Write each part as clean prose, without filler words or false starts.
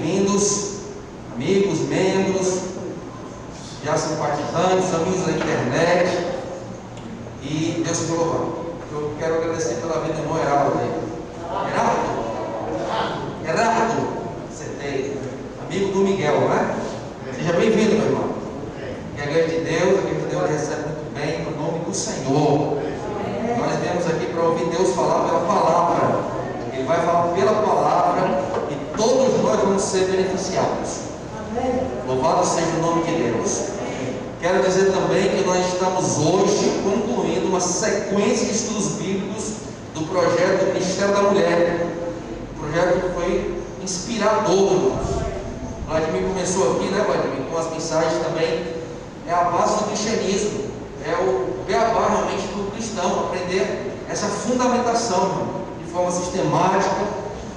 bem-vindos, amigos, membros, já simpatizantes, amigos da internet, e Deus te louvar. Eu quero agradecer pela vida do irmão Heraldo aí. Heraldo, acertei. Amigo do Miguel, né? Seja bem-vindo, meu irmão. Que a igreja de Deus recebe muito bem no nome do Senhor. Nós viemos aqui para ouvir Deus falar pela palavra. Ele vai falar pela palavra e todos nós vamos ser beneficiados. Louvado seja o nome de Deus. Quero dizer também que nós estamos hoje concluindo uma sequência de estudos bíblicos do projeto do Ministério da Mulher. O projeto foi inspirador. Vladimir começou aqui, né, Vladimir, com as mensagens também. É a base do cristianismo, é o beabá realmente do cristão, aprender essa fundamentação de forma sistemática,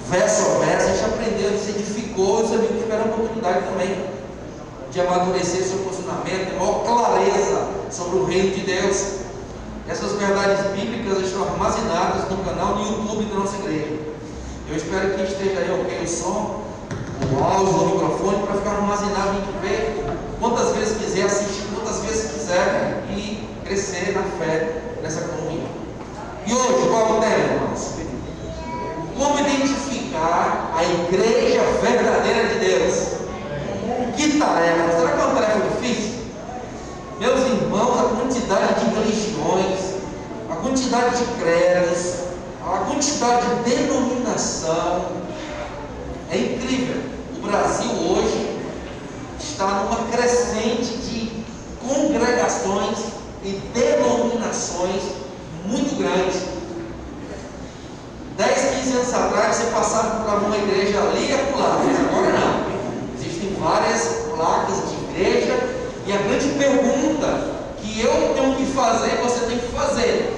verso a verso. A gente aprendeu, se edificou, os amigos tiveram a oportunidade também de amadurecer seu posicionamento, ter maior clareza sobre o reino de Deus. Essas verdades bíblicas estão armazenadas no canal no YouTube da nossa igreja. Eu espero que esteja aí ok o som, o áudio, o microfone, para ficar armazenado. A gente vê quantas vezes quiser, assistir quantas vezes quiser e crescer na fé nessa comunhão. E hoje, qual é o tema, irmãos? Como identificar a igreja verdadeira de Deus? Que tarefa! Será que é uma tarefa difícil? Meus irmãos, a quantidade de religiões, a quantidade de credos, a quantidade de denominação é incrível. O Brasil hoje está numa crescente de congregações e denominações muito grande. 10, 15 anos atrás você passava por uma igreja ali e acolá, mas agora não. Existem várias placas de igreja e a grande pergunta que eu tenho que fazer e você tem que fazer: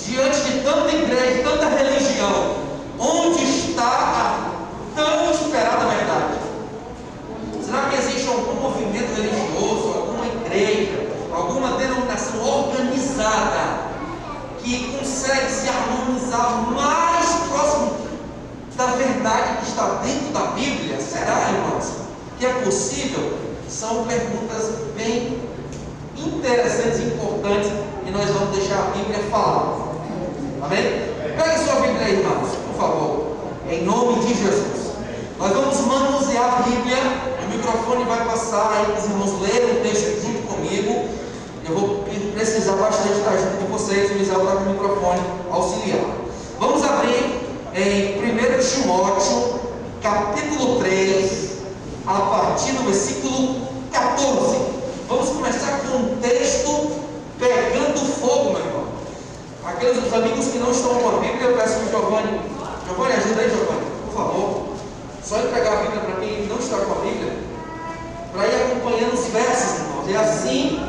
diante de tanta igreja, tanta religião, onde está a tão esperada verdade? Será que existe algum movimento religioso, alguma igreja, alguma denominação organizada que consegue se harmonizar mais próximo da verdade que está dentro da Bíblia? Será, irmãos, que é possível? São perguntas bem interessantes e importantes e nós vamos deixar a Bíblia falar. Amém? Pegue sua Bíblia aí, irmãos, por favor, em nome de Jesus. Nós vamos manusear a Bíblia. O microfone vai passar aí para os irmãos lerem o texto junto comigo. Eu vou precisar bastante estar junto com vocês. O Misael está com o microfone auxiliar. Vamos abrir em 1 Timóteo, capítulo 3, a partir do versículo 14. Vamos começar com um texto pegando fogo, meu irmão. Aqueles amigos que não estão com a Bíblia, eu peço que o Giovanni, ajuda aí, Giovanni, por favor. Só entregar a Bíblia para quem não está com a Bíblia, para ir acompanhando os versos, irmãos. É assim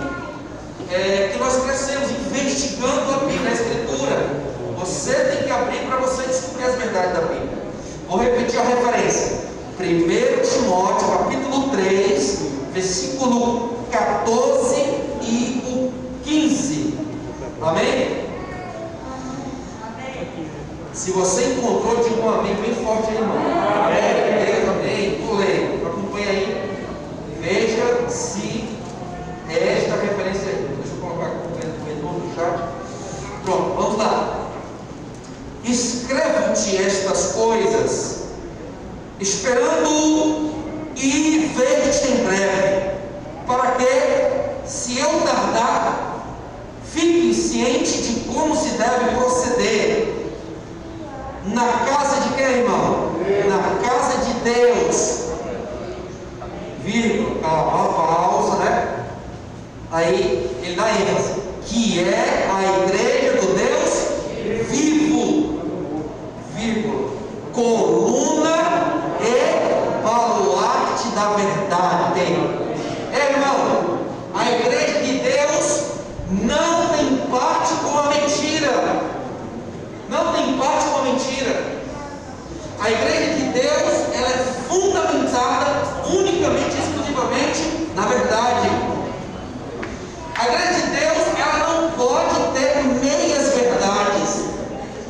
que nós crescemos, investigando a Bíblia, a Escritura. Você tem que abrir para você descobrir as verdades da Bíblia. Vou repetir a referência: 1 Timóteo, capítulo 3, versículo 14 e o 15. Amém? Se você encontrou, diga um amém bem forte aí, irmão. Amém, amém. Pulei, acompanha aí. Veja se é esta referência aí. Deixa eu colocar aqui o corredor no chat. Pronto, vamos lá. Escrevo-te estas coisas, esperando e ver-te em breve, para que, se eu tardar, fique ciente de como se deve proceder. Na casa de quem, irmão? Na casa de Deus. Vírgula, calma, pausa, né? Aí ele dá ênfase: que é a igreja do Deus vivo, vírgula, coluna e baluarte da verdade. Irmão, a igreja de Deus não tem parte com a mentira. Não tem parte com a mentira. A igreja de Deus, ela é fundamentada unicamente, exclusivamente na verdade. A igreja de Deus, ela não pode ter meias verdades.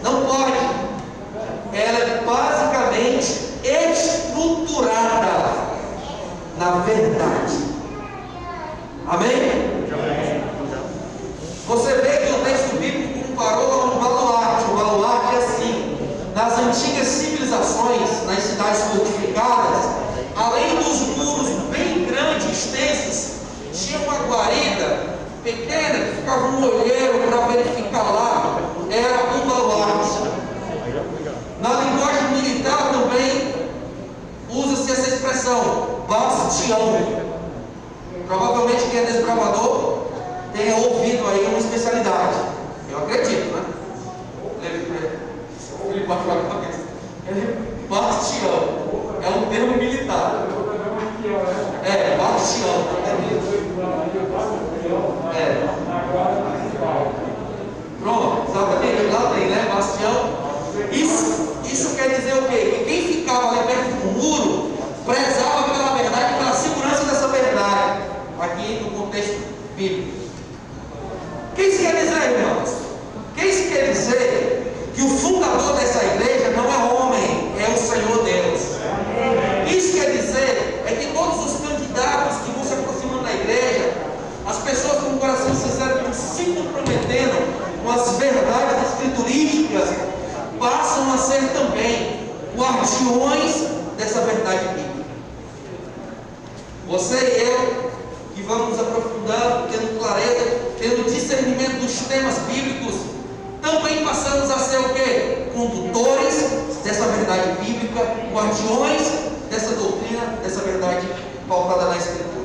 Não pode. Ela é basicamente estruturada expressão, bastião. Provavelmente quem é desbravador tenha ouvido aí uma especialidade. Eu acredito, né? Ele pode falar com a cabeça. Bastião. É um termo militar. É, bastião. É. Pronto, sabe lá tem, né? Bastião. Isso quer dizer o quê? Que quem ficava ali perto do muro prezava pela verdade, pela segurança dessa verdade. Aqui no contexto bíblico. O que isso quer dizer, irmãos? O que isso quer dizer? Que o fundador dessa igreja não é homem, é o Senhor Deus. Isso quer dizer é que todos os candidatos que vão se aproximando da igreja, as pessoas com o coração sincero que vão se comprometendo com as verdades escriturísticas, passam a ser também guardiões dessa verdade bíblica. Você e eu, que vamos nos aprofundando, tendo clareza, tendo discernimento dos temas bíblicos, também passamos a ser o quê? Condutores dessa verdade bíblica, guardiões dessa doutrina, dessa verdade pautada na Escritura.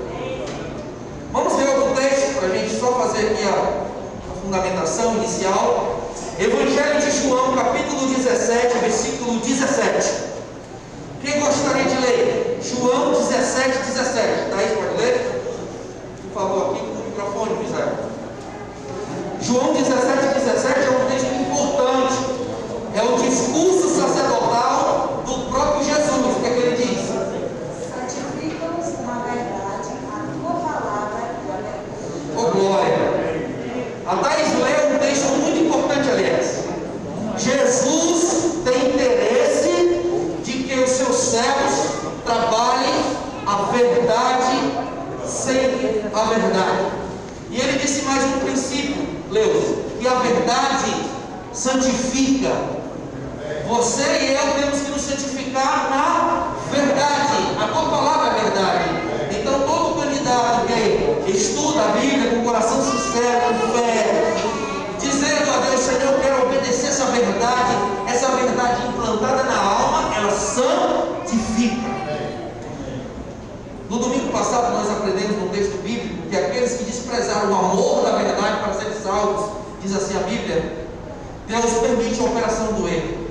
Vamos ver algum texto para a gente só fazer aqui a fundamentação inicial. Evangelho de João, capítulo 17, versículo 17. Quem gostaria de ler? João 17, 17. Thaís, pode ler? Por favor, aqui com o microfone, Misael. João 17, 17 é um texto importante. É o discurso sacerdotal do próprio Jesus. O que é que ele diz? Santifica-nos na verdade, a tua palavra é a verdade. Oh, glória! A Thaís leu um texto muito importante, aliás. Jesus tem interesse de que os seus servos trabalhem a verdade sem a verdade. E ele disse mais um princípio, Leus, que a verdade santifica. Você e eu temos que nos santificar na verdade. A tua palavra é verdade. Então todo candidato que estuda a Bíblia com coração sincero, com fé, dizendo a Deus: Senhor, eu quero obedecer essa verdade implantada na alma, ela santifica. No domingo passado nós aprendemos no texto bíblico que aqueles que desprezaram o amor da verdade para serem salvos, diz assim a Bíblia, Deus permite a operação do erro,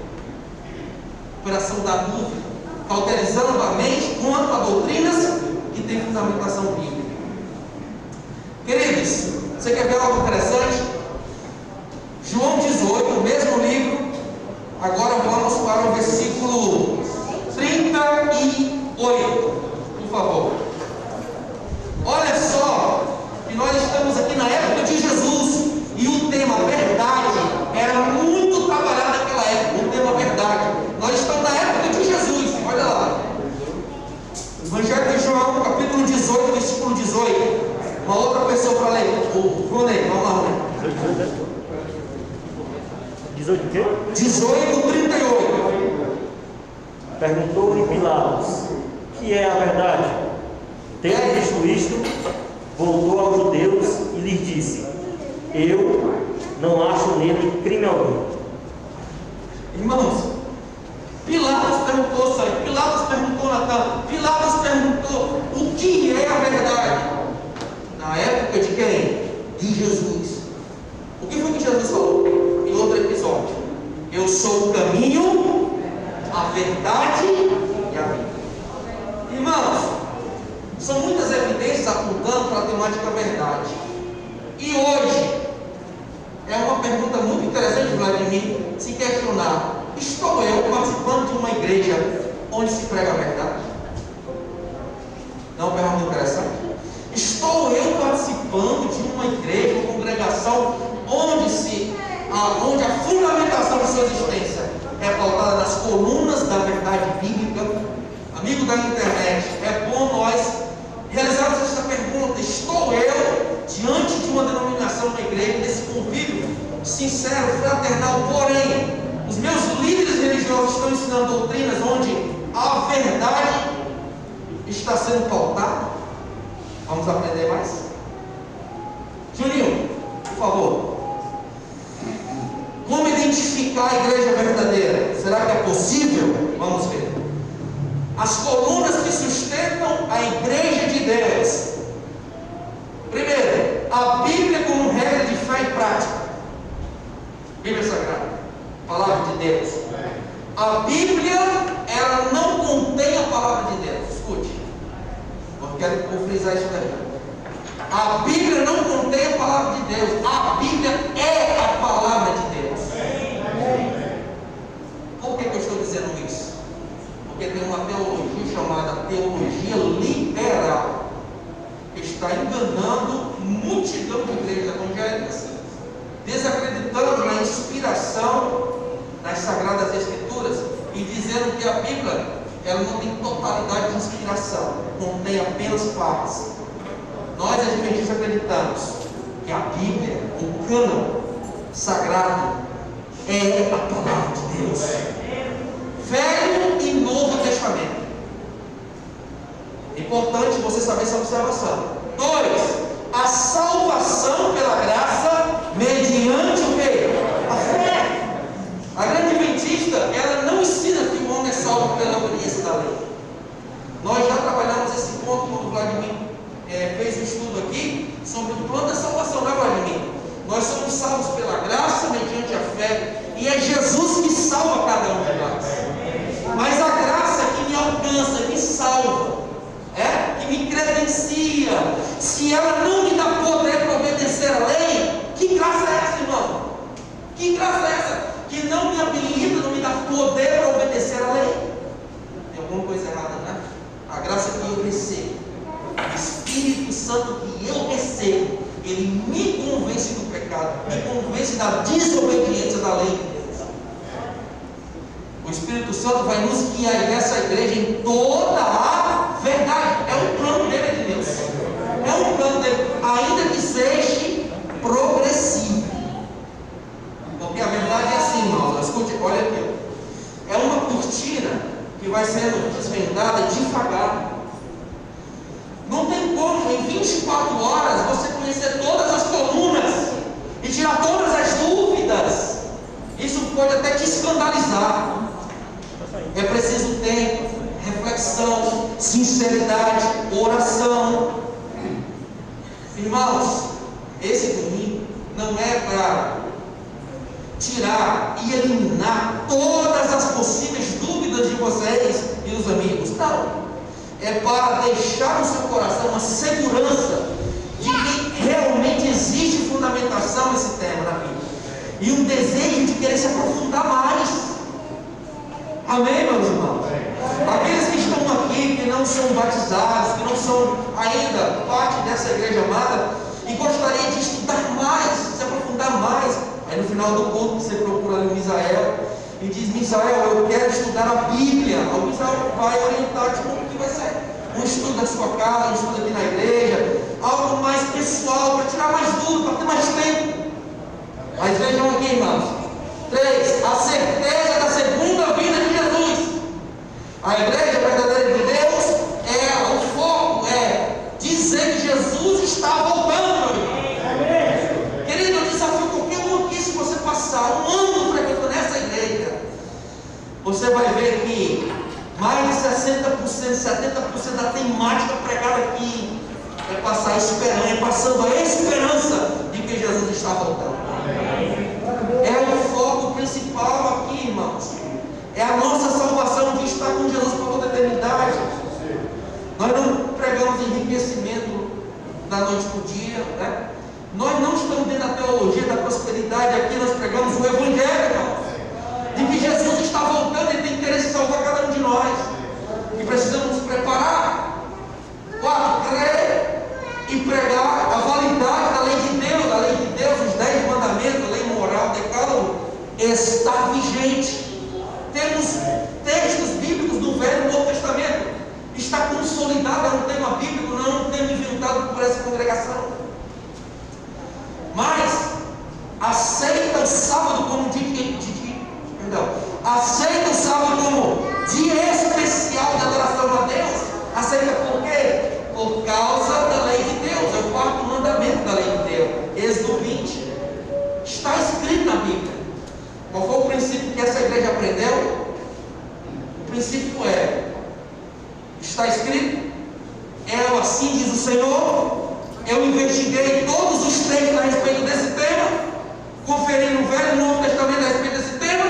a operação da dúvida, cauterizando a mente quanto a doutrinas que têm fundamentação bíblica. Queridos, você quer ver algo interessante? João 18, o mesmo livro. Agora vamos para o versículo 38, por favor. Olha só, que nós estamos aqui na época de Jesus, e o tema verdade era muito trabalhado naquela época, o tema verdade. Nós estamos na época de Jesus, olha lá. Evangelho de João, capítulo 18, versículo 18. Uma outra pessoa para ler. O Ronei, vamos lá, Ronei. 18 o quê? 18, 38. Perguntou-lhe Pilatos: que é a verdade? Tendo visto isto, voltou aos judeus e lhes disse: eu não acho nele crime algum. Irmãos, Pilatos perguntou isso aí. Pilatos perguntou Natan. Pilatos perguntou o que é a verdade. Na época de quem? De Jesus. O que foi que Jesus falou em outro episódio? Eu sou o caminho, a verdade e a vida. Irmãos, são muitas evidências apontando para a temática verdade. E hoje é uma pergunta muito interessante, Vladimir, se questionar: estou eu participando de uma igreja onde se prega a verdade? Não é uma pergunta interessante? Estou eu participando de uma igreja, uma congregação onde a fundamentação de sua existência é pautada nas colunas da verdade bíblica? Amigo da internet, é bom nós realizarmos essa pergunta: estou eu diante de uma denominação, uma igreja, desse convívio sincero, fraternal, porém os meus líderes religiosos estão ensinando doutrinas onde a verdade está sendo pautada? Vamos aprender mais? Juninho, por favor. Como identificar a igreja verdadeira? Será que é possível? Vamos ver. as colunas que sustentam a igreja de Deus. Primeiro, a Bíblia como regra de fé e prática. Bíblia Sagrada, palavra de Deus. A Bíblia, ela não contém a palavra de Deus. Escute, vou frisar isso daí. A Bíblia não contém a palavra de Deus. A Bíblia é a palavra de Deus. Por que eu estou dizendo isso? Porque tem uma teologia chamada teologia liberal, que está enganando multidão de igrejas evangélicas, desacreditando na inspiração das Sagradas Escrituras e dizendo que a Bíblia ela não tem totalidade de inspiração, contém apenas partes. Nós adventistas acreditamos que a Bíblia, o cânon sagrado, é a palavra de Deus. Velho e Novo Testamento. Importante você saber essa observação. 2. A salvação pela graça mediante o quê? A fé. A grande adventista, ela não ensina que o homem é salvo pela obediência da lei. Nós já trabalhamos esse ponto quando o Vladimir fez um estudo aqui sobre o plano da salvação, não é, Vladimir? Nós somos salvos pela graça mediante a fé, e é Jesus que salva cada um de nós. Mas a graça que me alcança, me salva, que me credencia, se ela não me dá poder para obedecer a lei, que graça é essa, irmão? Que graça é essa? Que não me habilita, não me dá poder para obedecer a lei. Tem alguma coisa errada, né? A graça que eu recebo, o Espírito Santo que eu recebo, ele me convence do pecado, me convence da desobediência da lei de Deus. O Espírito Santo vai nos guiar nessa igreja em toda a verdade. É um plano dele, de Deus. É um plano dele, ainda que seja progressivo. Porque a verdade é assim, irmãos. Escute, olha aqui. É uma cortina que vai sendo desvendada devagar. Não tem como em 24 horas você conhecer todas as colunas e tirar todas as dúvidas. Isso pode até te escandalizar. É preciso tempo, reflexão, sinceridade, oração. Irmãos, esse domingo não é para tirar e eliminar todas as possíveis dúvidas de vocês e dos amigos. Não. É para deixar no seu coração uma segurança de que realmente existe fundamentação nesse tema na Bíblia. E um desejo de querer se aprofundar mais. Amém, meus irmãos? Aqueles que estão aqui, que não são batizados, que não são ainda parte dessa igreja amada, e gostaria de estudar mais, se aprofundar mais. Aí no final do culto você procura ali o Misael e diz: Misael, eu quero estudar a Bíblia. O Misael vai orientar de como que vai ser um estudo da sua casa, um estudo aqui na igreja, algo mais pessoal, para tirar mais dúvida, para ter mais tempo. Mas vejam aqui, irmãos. 3. A certeza da segunda vinda de Jesus. A igreja verdadeira de Deus o foco é dizer que Jesus está voltando. Querido, eu desafio qualquer um aqui, se você passar um ano frequentando essa igreja, você vai ver que mais de 60%, 70% da temática pregada aqui é passar esperança, é passando a esperança de que Jesus está voltando. É o foco principal aqui, irmãos. É a nossa salvação de estar com Jesus por toda a eternidade. Nós não pregamos enriquecimento da noite para o dia, né? Nós não estamos dentro da teologia da prosperidade. Aqui nós pregamos o Evangelho, irmãos, de que Jesus está voltando e tem interesse em salvar cada um de nós, e precisamos nos preparar. 4. Crer e pregar a validade da lei de Deus. A lei de Deus, os 10 mandamentos, a lei moral, decálogo, está vigente. Temos textos bíblicos do Velho e do Novo Testamento. Está consolidado, é um tema bíblico, não é um tema inventado por essa congregação. Mas aceita o sábado como aceita o sábado como dia especial de adoração a Deus. Aceita por quê? Por causa da lei de Deus. É o 4º mandamento da lei de Deus. Êxodo 20. Está escrito na Bíblia. Qual foi o princípio que essa escrito? É o assim diz o Senhor. Eu investiguei todos os textos a respeito desse tema, conferi no Velho e no Novo Testamento a respeito desse tema.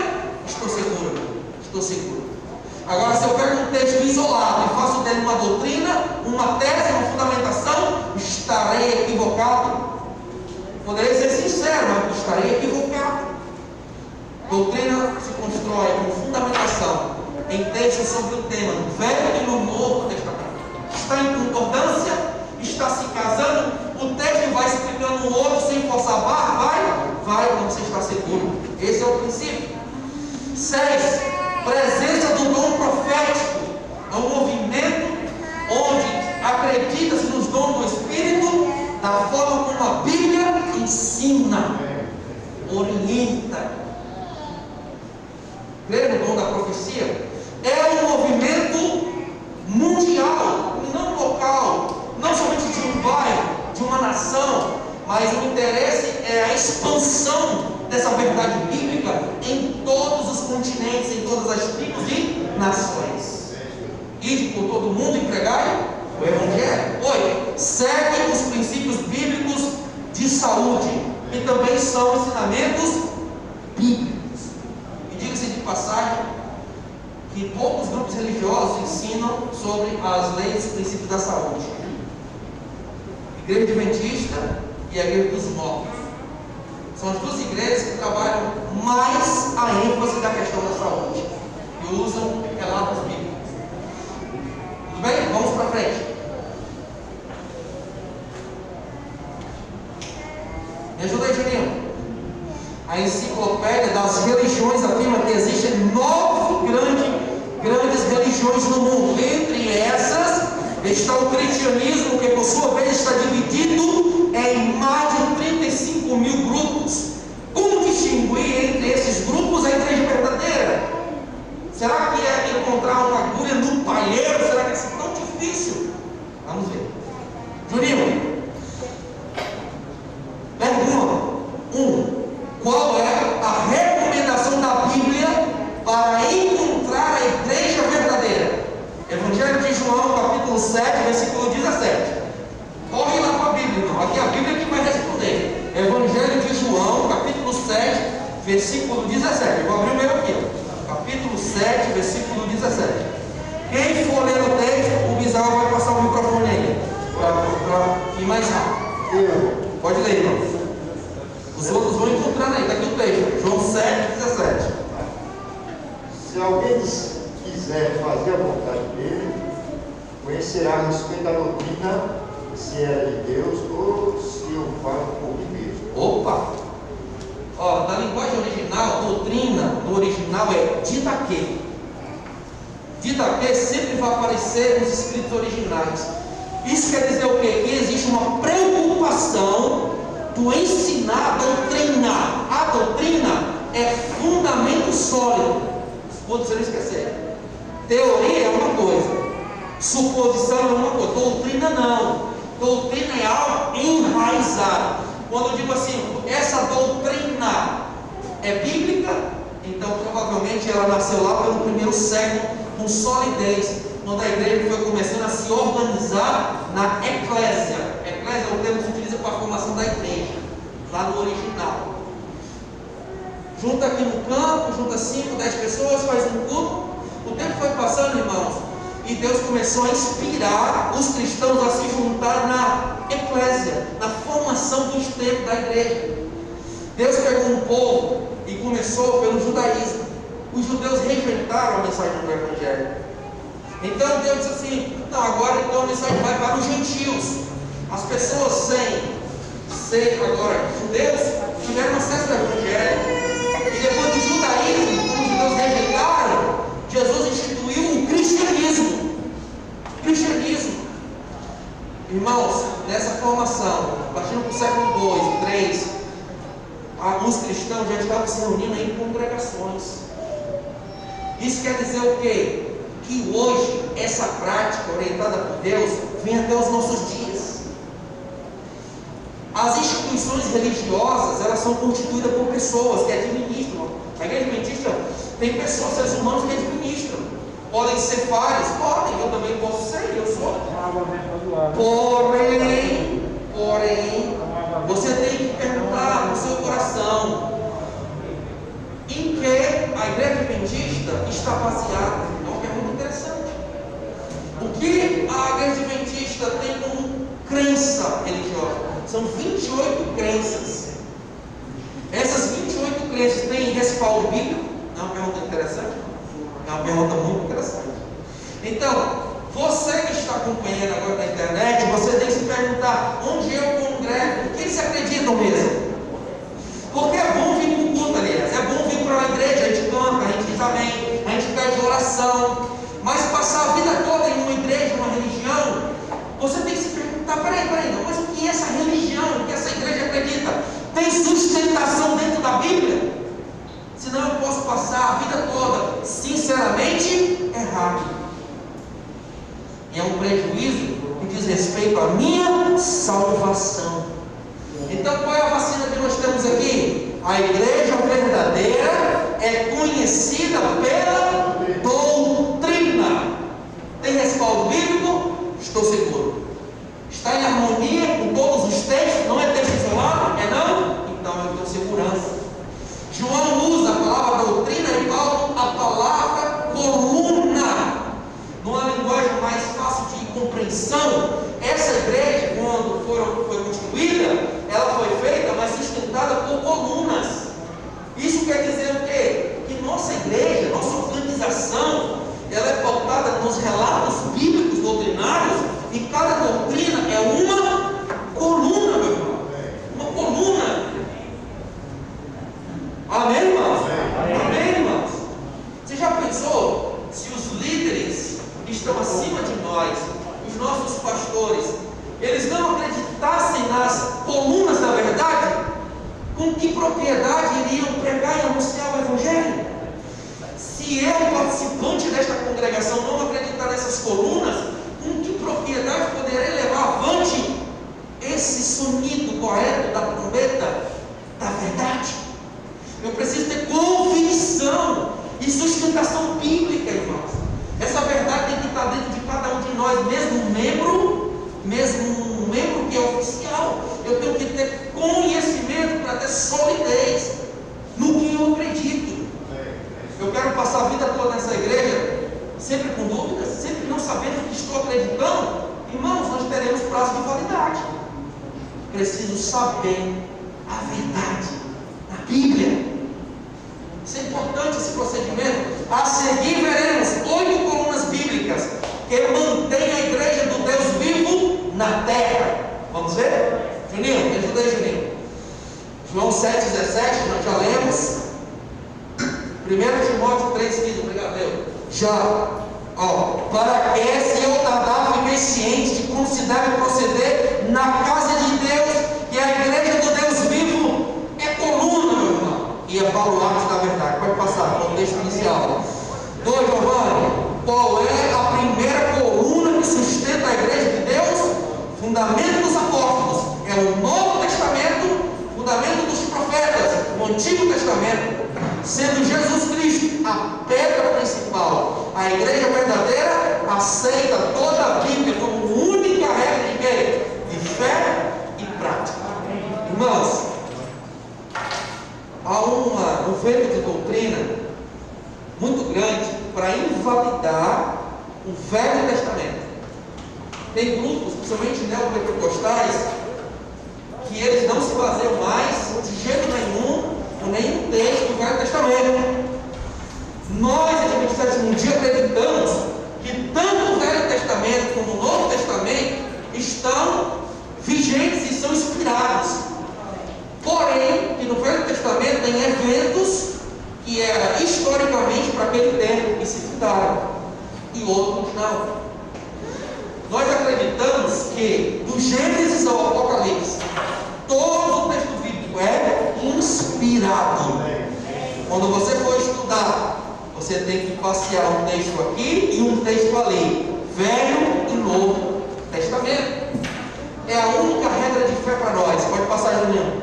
Estou seguro, estou seguro. Agora, se eu pego um texto isolado e faço dele uma doutrina, uma tese, uma fundamentação, estarei equivocado. Poderei ser sincero, mas estarei equivocado. Doutrina se constrói com fundamentação em textos sobre o tema do Velho e no Novo Testamento. Está em concordância, está se casando, o texto vai explicando o outro sem forçar a barra, vai quando você está seguro. Esse é o princípio. 6. Presença do dom profético. É um movimento onde acredita-se nos dons do Espírito da forma como a Bíblia ensina, orienta. Crê no dom da profecia? É um movimento mundial, não local, não somente de um bairro, de uma nação, mas o interesse é a expansão dessa verdade bíblica em todos os continentes, em todas as tribos e nações. Ide por todo mundo e pregai o Evangelho. 8. Segue os princípios bíblicos de saúde, que também são ensinamentos bíblicos. E diga-se de passagem que poucos grupos religiosos ensinam sobre as leis e princípios da saúde. Igreja Adventista e a Igreja dos Mortos são as duas igrejas que trabalham mais a ênfase da questão da saúde e usam relatos bíblicos. Tudo bem? Vamos para frente. Me ajuda aí, Juninho. A enciclopédia das religiões afirma que existem 9 grandes religiões no mundo. Entre essas está o cristianismo, que por sua vez está dividido em mais de 35 mil grupos. Como distinguir entre esses grupos a igreja verdadeira? Será que é encontrar uma agulha no palheiro? Será que é tão difícil? Vamos ver. Juninho, pergunta 1. Qual é a recomendação da Bíblia para encontrar a igreja verdadeira? Evangelho de João, capítulo 7, versículo 17. Corre lá para a Bíblia, irmão. Aqui é a Bíblia que vai responder. Evangelho de João, capítulo 7, versículo 17. Eu vou abrir o meu aqui, ó. Capítulo 7, versículo 17. Quem for ler o texto, o Bizarro vai passar o microfone aí, para ir mais rápido. Pode ler, irmão. Os outros vão encontrando aí, está aqui o texto, João 7, 17. Se alguém quiser fazer a vontade dele, conhecerá a respeito da doutrina, se é de Deus ou se eu falo por mim mesmo. Opa! Ó, na linguagem original, doutrina no original é didaquê. Didaquê sempre vai aparecer nos escritos originais. Isso quer dizer o quê? Que existe uma preocupação do ensinar, doutrinar. A doutrina é fundamento sólido. Vou você não esquecer. Teoria é uma coisa, suposição é uma coisa, doutrina não. Doutrina é algo enraizado. Quando eu digo assim, essa doutrina é bíblica, então provavelmente ela nasceu lá pelo primeiro século, com solidez, quando a igreja foi começando a se organizar na eclésia. Eclésia é o termo que se utiliza para a formação da igreja, lá no original. Junta aqui no campo, junta 5, 10 pessoas, faz um culto. O tempo foi passando, irmãos, e Deus começou a inspirar os cristãos a se juntar na eclésia, na formação dos templos da igreja. Deus pegou um povo e começou pelo judaísmo. Os judeus rejeitaram a mensagem do Evangelho. Então Deus disse assim: não, agora então a mensagem vai para os gentios. As pessoas sem ser agora judeus tiveram acesso ao Evangelho. E depois do judaísmo, como os judeus rejeitaram, Jesus instituiu o cristianismo. Irmãos, nessa formação, partindo para o século II, III, alguns cristãos já estavam se reunindo em congregações. Isso quer dizer o quê? Que hoje essa prática orientada por Deus vem até os nossos dias. As instituições religiosas, elas são constituídas por pessoas que administram. A igreja adventista tem pessoas, seres humanos que administram. Podem ser falhas? Podem, eu também posso ser, eu sou. Porém, você tem que perguntar no seu coração em que a igreja adventista está baseada. É uma pergunta interessante. O que a igreja adventista tem como crença religiosa? São 28 crenças. Essas 28 crenças têm respaldo bíblico? É uma pergunta interessante. É uma pergunta muito interessante. Então, você que está acompanhando agora na internet, você tem que se perguntar: onde eu congrego? O que eles acreditam mesmo? Porque é bom vir para o culto, aliás. É bom vir para a igreja, a gente canta, a gente diz amém, a gente pede oração. Mas passar a vida toda em uma igreja, uma religião, você tem que se perguntar: peraí, não, mas o que essa religião, o que essa igreja acredita? Tem sustentação dentro da Bíblia? Senão eu posso passar a vida toda, sinceramente, errado. E é um prejuízo que diz respeito à minha salvação. Então, qual é a vacina que nós temos aqui? A igreja verdadeira é conhecida pela doutrina. Tem respaldo bíblico? Estou seguro. Está em harmonia com todos os textos? Não é texto isolado? É não? Então eu tenho segurança. João usa a palavra doutrina e Paulo a palavra coluna. Numa linguagem mais fácil de compreensão, essa igreja, quando foi construída, ela foi feita, mas sustentada por colunas. Isso quer dizer o quê? Que nossa igreja, nossa organização, ela é pautada nos relatos bíblicos doutrinários, e cada doutrina é uma coluna, meu irmão. Uma coluna. Amém, irmãos? Amém, irmãos? Você já pensou se os líderes que estão acima de nós, os nossos pastores, eles não acreditassem nas colunas da verdade? Com que propriedade iriam pregar e anunciar o Evangelho? Se eu, participante desta congregação, não acreditar nessas colunas, com que propriedade poderei levar avante esse sonido correto da trombeta da verdade? Eu preciso ter convicção e sustentação bíblica, irmãos. Essa verdade tem que estar dentro de cada um de nós, mesmo um membro que é oficial. Eu tenho que ter conhecimento para ter solidez no que eu acredito. Eu quero passar a vida toda nessa igreja, sempre com dúvidas, sempre não sabendo o que estou acreditando. Irmãos, nós teremos prazo de validade. Preciso saber a verdade na Bíblia. Isso é importante, esse procedimento. A seguir veremos 8 colunas bíblicas que mantêm a igreja do Deus vivo na terra. Vamos ver? Juninho, me ajuda aí, Juninho. João 7,17, nós já lemos. 1 Timóteo 3,15, obrigado, Deus. Já, para que se eu tardar, fiquei ciente de como se deve proceder na casa de Deus, que a igreja do Deus vivo é coluna, meu irmão, e é baluarte da verdade. Pode passar para o texto inicial. 2, Giovanni, qual é a primeira coluna que sustenta a igreja de Deus? Fundamento dos apóstolos, é o Novo Testamento, fundamento dos profetas, o Antigo Testamento, sendo Jesus Cristo a pedra principal. A igreja verdadeira aceita toda a Bíblia como única regra de quê? De fé e prática. Irmãos, há um vento de doutrina muito grande para invalidar o Velho Testamento. Tem grupos, principalmente neopentecostais, que eles não se baseiam mais de jeito nenhum por nenhum texto do Velho Testamento. Nós, adventistas, um dia acreditamos que tanto o Velho Testamento como o Novo Testamento estão vigentes e são inspirados. Porém, que no Velho Testamento tem eventos que eram historicamente para aquele tempo e se fundaram, e outros não. Nós acreditamos que do Gênesis ao Apocalipse, todo o texto bíblico é inspirado. Quando você for estudar, você tem que passear um texto aqui e um texto ali, Velho e Novo Testamento. É a única regra de fé para nós. Pode passar, Juninho.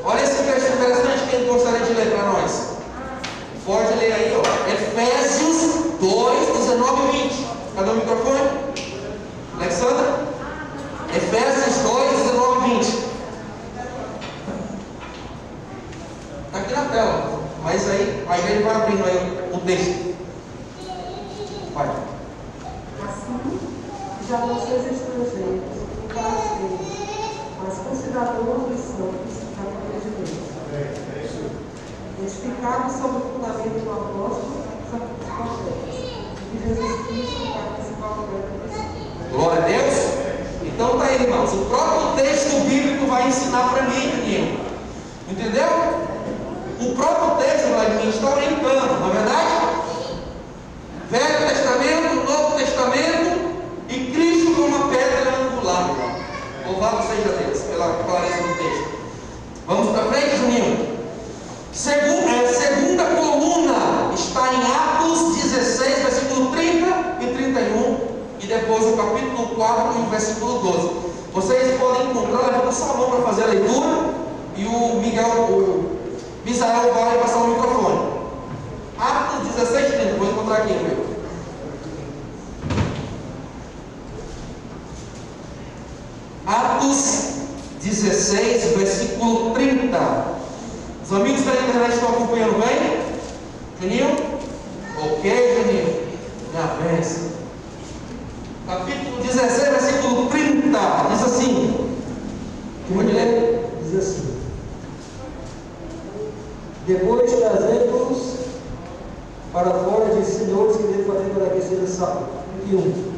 Olha esse texto interessante que ele gostaria de ler para nós. Pode ler aí, Efésios a vocês estrangeiros, e forasteiros, mas concidadãos dos santos da família de Deus, edificados sobre o fundamento do apóstolo e dos profetas, e de Jesus Cristo, principal do Glória a Deus. Então tá aí, irmãos, o próprio texto bíblico vai ensinar para mim, menino. Entendeu? O próprio texto, Vladimir, está orientando, não é verdade? Velho Testamento, Novo Testamento e Cristo como uma pedra angular. Louvado seja Deus pela clareza do texto. Vamos para frente, Juninho. Segunda coluna está em Atos 16, versículo 30 e 31, e depois o capítulo 4 e o versículo 12. Vocês podem encontrar, levanta sua mão para fazer a leitura, e o Misael vai passar o microfone. Atos 16, 30, vou encontrar aqui, meu. Atos 16, versículo 30. Os amigos da internet estão acompanhando bem? Juninho? Ok, Juninho. Minha bênção. Capítulo 16, versículo 30. Diz assim. Pode ler? Diz assim: depois trazendo-os para fora, disse: senhores, que devo fazer para que seja salvo? 21.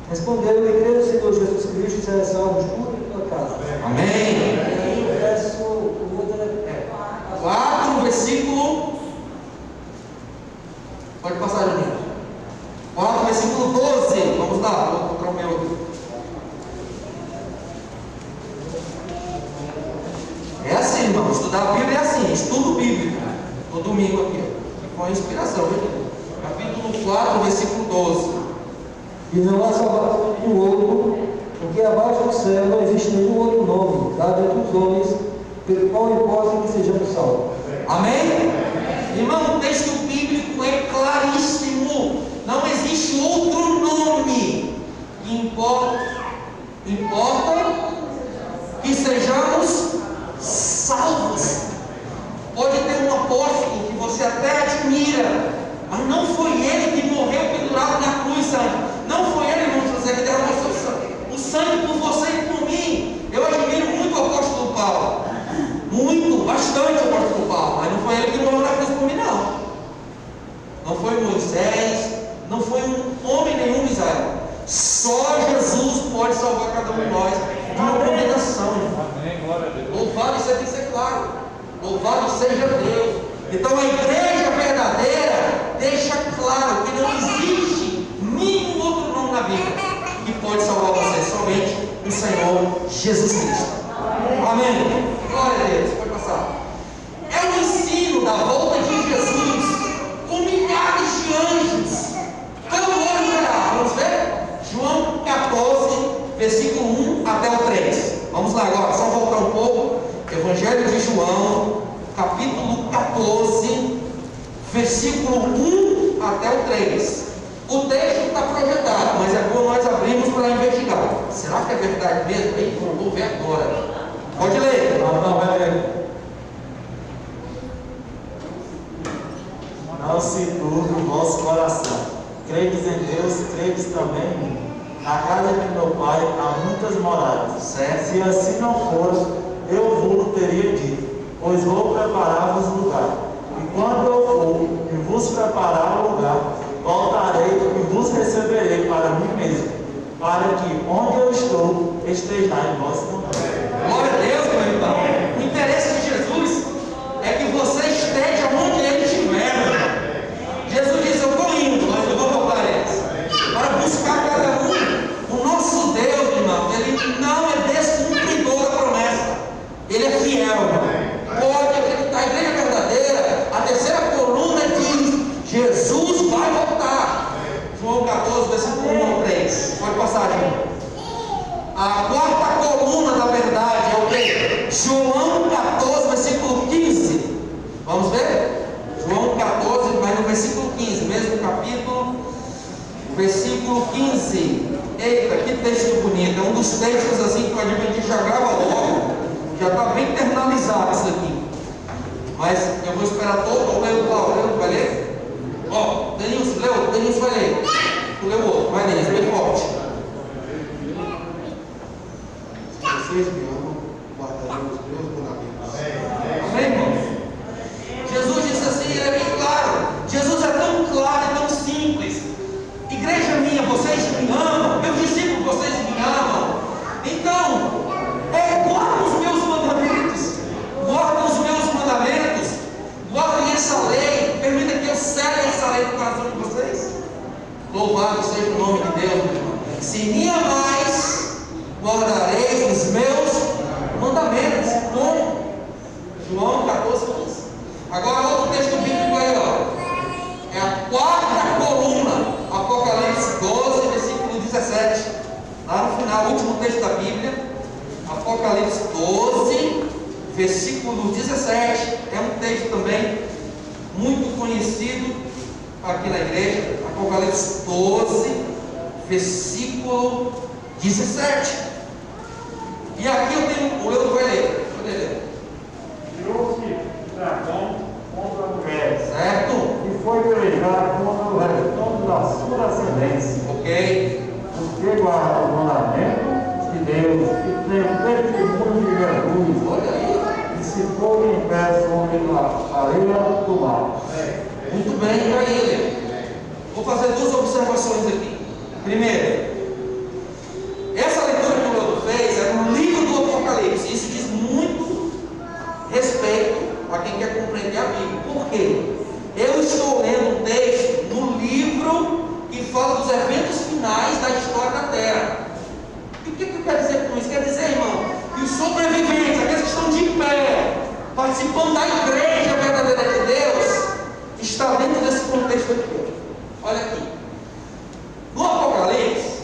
Respondeu: e creio no Senhor Jesus Cristo, e será salvo tudo em tua casa. Amém. Aí o verso 4, versículo. Pode passar, Juninho. 4, versículo 12. Vamos lá, vou encontrar o meu. É assim, irmão. Estudar a Bíblia é assim. Estudo bíblico. No domingo aqui. Com a inspiração, viu? Capítulo 4, versículo 12. e não há salvação em outro, porque abaixo do céu não existe nenhum outro nome dado entre os homens, pelo qual importa que sejamos salvos. Amém? Irmão, o texto bíblico é claríssimo. Não existe outro nome que importa que sejamos salvos. Pode ter um apóstolo que você até admira, mas não foi ele que morreu pendurado na cruz, não foi ele, irmão José, que derramou o sangue por você e por mim. Eu admiro muito o apóstolo Paulo, muito, bastante o apóstolo Paulo, mas não foi ele que morreu na cruz por mim, não. Não foi Moisés, não foi um homem nenhum, Israel. Só Jesus pode salvar cada um de nós de uma condenação. Amém, glória a Deus. Louvado, isso tem que ser claro. Louvado seja Deus. Então a igreja verdadeira deixa claro que não existe nenhum outro nome na Bíblia que pode salvar você, somente o Senhor Jesus Cristo. Amém. Glória a Deus. Pode passar. É o ensino da volta de Jesus com milhares de anjos. Todo olho verá. Vamos ver? João 14, versículo 1 até o 3. Vamos lá agora, só voltar um pouco. Evangelho de João, capítulo 14, versículo 1 até o 3. O texto está projetado, mas é bom nós abrimos para investigar. Será que é verdade mesmo? Ei, vou ver agora. Pode ler. Não, vai ler. Não se turbe o vosso coração. Credes em Deus, credes também em mim. Na casa de meu pai há muitas moradas. Certo. Se assim não for, eu vos teria dito, pois vou preparar-vos lugar. E quando eu for e vos preparar o lugar, voltarei e vos receberei para mim mesmo, para que onde eu estou, estejais vós também. Glória a Deus, meu irmão. O interesse de Jesus é que você esteja onde ele estiver, meu irmão. Jesus disse: eu estou indo, mas eu vou voltar antes. Para buscar cada um. O nosso Deus, irmão, ele não é descumpridor da promessa. Ele é fiel, irmão. Pode acreditar. A igreja verdadeira, a terceira coluna diz: Jesus vai voltar. João 14, versículo 1 ao 3. Pode passar, gente. A quarta coluna da verdade é o quê? João 14, versículo 15. Vamos ver? João 14, mas no versículo 15, mesmo capítulo, versículo 15. Eita, que texto bonito. É um dos textos assim que o Adventista já grava logo. Já está bem internalizado isso aqui. Mas eu vou esperar todo o ler o Paulo. Vai ler? Ó, Denilson, leu? Denilson vai ler. Tu leu o outro, vai ler, é bem forte. guardareis os meus mandamentos. Como? João 14:15. Agora outro texto bíblico aí, ó. É a quarta coluna, Apocalipse 12, versículo 17. Lá no final, o último texto da Bíblia, Apocalipse 12, versículo 17. É um texto também muito conhecido aqui na igreja. Apocalipse 12, versículo 17. E aqui eu tenho, o Leandro vai ler. Virou-se o dragão contra a mulher, Certo? e foi pelejar contra o restante da sua ascendência, Ok. porque guarda o mandamento de Deus e tem o testemunho de Jesus, Olha aí. e se for em pé sobre a areia do mar. Muito bem, para ele. Vou fazer duas observações aqui. Primeiro, essa leitura que o Leandro fez é no livro do Apocalipse. Isso diz muito respeito a quem quer compreender a Bíblia. Por quê? Eu estou lendo um texto no livro que fala dos eventos finais da história da Terra. E o que eu quero dizer com isso? Quer dizer, irmão, que os sobreviventes, aqueles que estão de pé, participando da igreja verdadeira de Deus, está dentro desse contexto aqui. Olha aqui. No Apocalipse,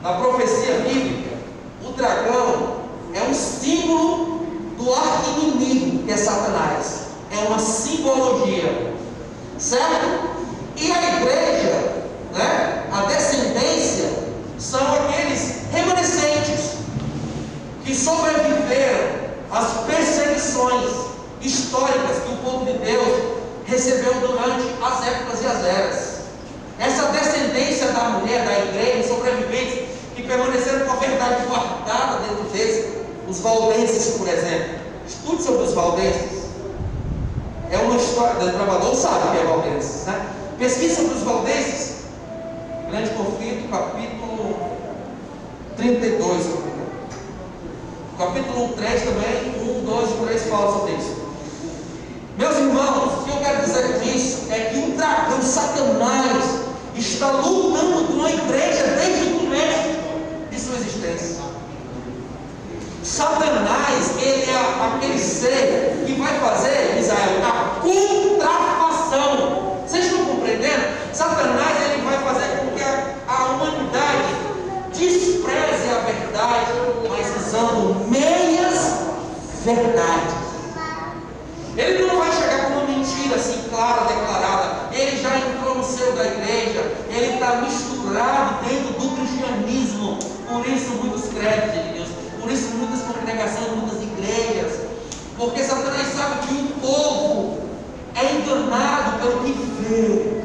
na profecia bíblica, o dragão é um símbolo do arqui-inimigo, que é Satanás. É uma simbologia. Certo? E a igreja, né, a descendência, são aqueles remanescentes que sobreviveram às perseguições históricas que o povo de Deus recebeu durante as épocas e as eras. Essa descendência da mulher, da igreja, sobreviventes que permaneceram com a verdade guardada dentro deles, os valdenses, por exemplo. Estude sobre os valdenses. É uma história, o desbravador sabe o que é valdenses, né? Pesquisa sobre os valdenses, Grande Conflito, capítulo 32, se não me engano. Capítulo 3 também, 1, 2 e 3 fala sobre isso. Meus irmãos, o que eu quero dizer com isso é que o dragão Satanás está lutando com a igreja desde o começo de sua existência. Satanás, ele é aquele ser que vai fazer, Israel, a contrafação. Vocês estão compreendendo? Satanás, ele vai fazer com que a humanidade despreze a verdade, mas usando meias verdades. Ele não vai chegar com uma mentira assim clara, declarada. Ele já entrou no seio da igreja. Ele está misturado dentro do cristianismo. Por isso muitos crentes de Deus. Por isso muitas congregações, muitas igrejas. Porque Satanás sabe que o povo é enganado pelo que vê,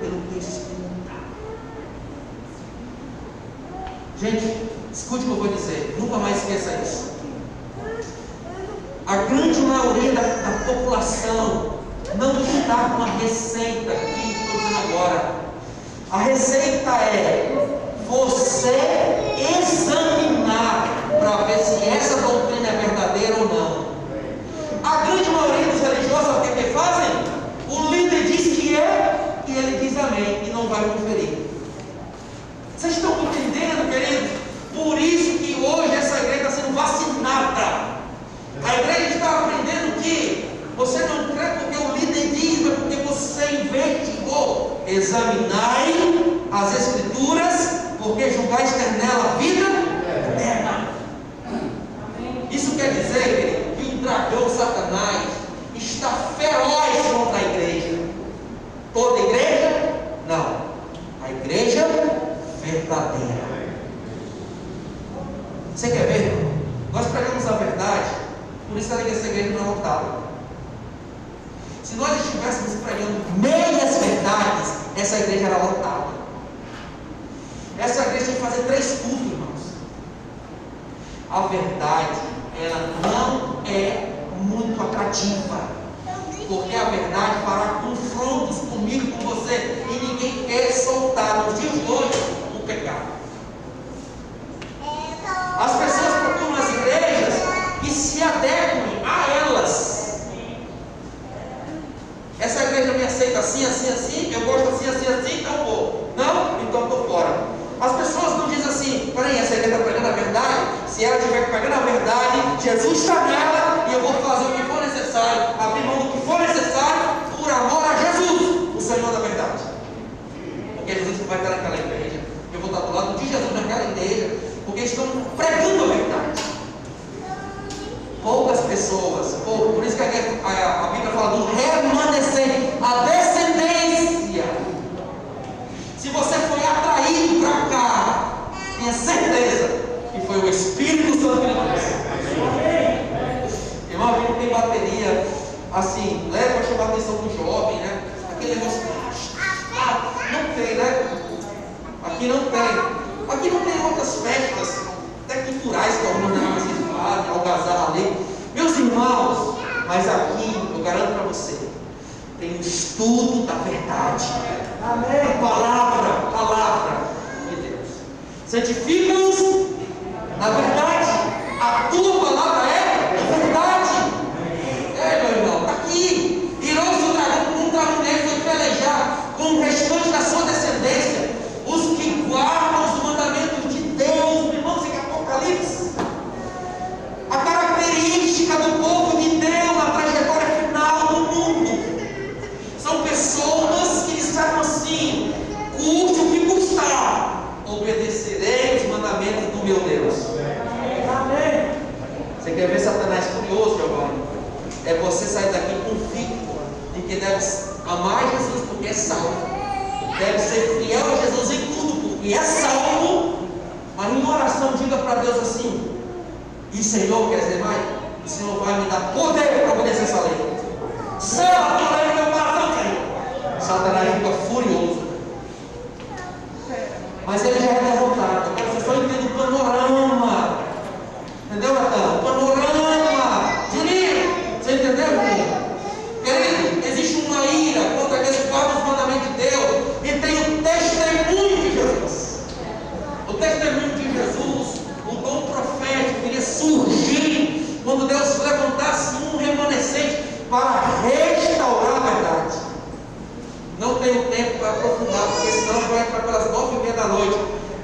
pelo que escuta. Gente, escute o que eu vou dizer. Nunca mais esqueça isso. A grande maioria da população não está com a receita que estou dizendo agora. A receita é você examinar para ver se essa doutrina é verdadeira ou não. A grande maioria dos religiosos, sabe o que fazem? O líder diz que é e ele diz amém e não vai conferir. Vocês estão entendendo, queridos? Por isso que hoje essa igreja está sendo vacinada. A igreja está aprendendo que você não crê porque o líder diz, mas porque você investigou. Examinai as escrituras, porque julgais ter nela a vida eterna. Isso quer dizer, querido, que o dragão Satanás está feroz contra a igreja. Toda igreja? Não. A igreja verdadeira. Você quer ver? Nós pregamos a verdade. Por isso que essa igreja não é lotada. Se nós estivéssemos pregando meias verdades, essa igreja era lotada. Essa igreja tem que fazer 3 cultos, irmãos. A verdade, ela não é muito atrativa. Porque a verdade fará confrontos comigo, com você. E ninguém quer soltar nos dias de hoje o pecado. As pessoas procuram as igrejas que se adequem a elas. Essa igreja me aceita assim, assim, assim, eu gosto assim, assim, assim, então vou. Não? Então estou fora. As pessoas não dizem assim, peraí, essa igreja está pregando a Se ela estiver pegando a verdade, Jesus está nela e eu vou fazer o que for necessário, abrir mão do que for necessário, por amor a Jesus, o Senhor da verdade. Porque Jesus vai estar naquela igreja, eu vou estar do lado de Jesus naquela igreja, porque estão pregando a verdade. Poucas pessoas, por isso que a Bíblia fala do remanescente, a descendência. Se você foi atraído para cá, tenha certeza que foi o Espírito Santo que lhe trouxe. Irmão, a gente tem bateria assim, leva para chamar a atenção do jovem, né? Aquele negócio, não tem, né? Aqui não tem. Aqui não tem outras festas, até culturais, que algumas vocês fazem, algazarra ali. Meus irmãos, mas aqui, eu garanto para você, tem um estudo da verdade. Amém. A palavra de Deus. Santifica-os na verdade. A tua palavra é a verdade. Meu irmão, está aqui. Irão-se o dragão contra a mulher e pelejar com o restante da sua descendência. Os que guardam os mandamentos de Deus, irmãos, em Apocalipse. A característica do povo de Deus na trajetória final do mundo são pessoas que disseram assim: custe o que custar, obedecerei os mandamentos do meu Deus. Amém. Você quer ver Satanás curioso, Giovanni? É você sair daqui convicto de que deve amar Jesus porque é salvo, deve ser fiel a Jesus em tudo porque é salvo, mas em oração diga para Deus assim: e Senhor, quer dizer mais, o Senhor vai me dar poder para obedecer essa lei. Sela a tua lei no meu coração, Senhor. Satanás fica furioso, mas ele já é derrotado. Agora você só entende o panorama. Entendeu, Natan? O panorama. Juninho, você entendeu, Juninho? Querido, existe uma ira contra aqueles que guardam os mandamentos de Deus e tem o testemunho de Jesus. O testemunho de Jesus, o dom profético, iria surgir quando Deus levantasse um remanescente para restaurar a verdade. Não tenho tempo para aprofundar, porque senão vai entrar pelas 9h30 da noite.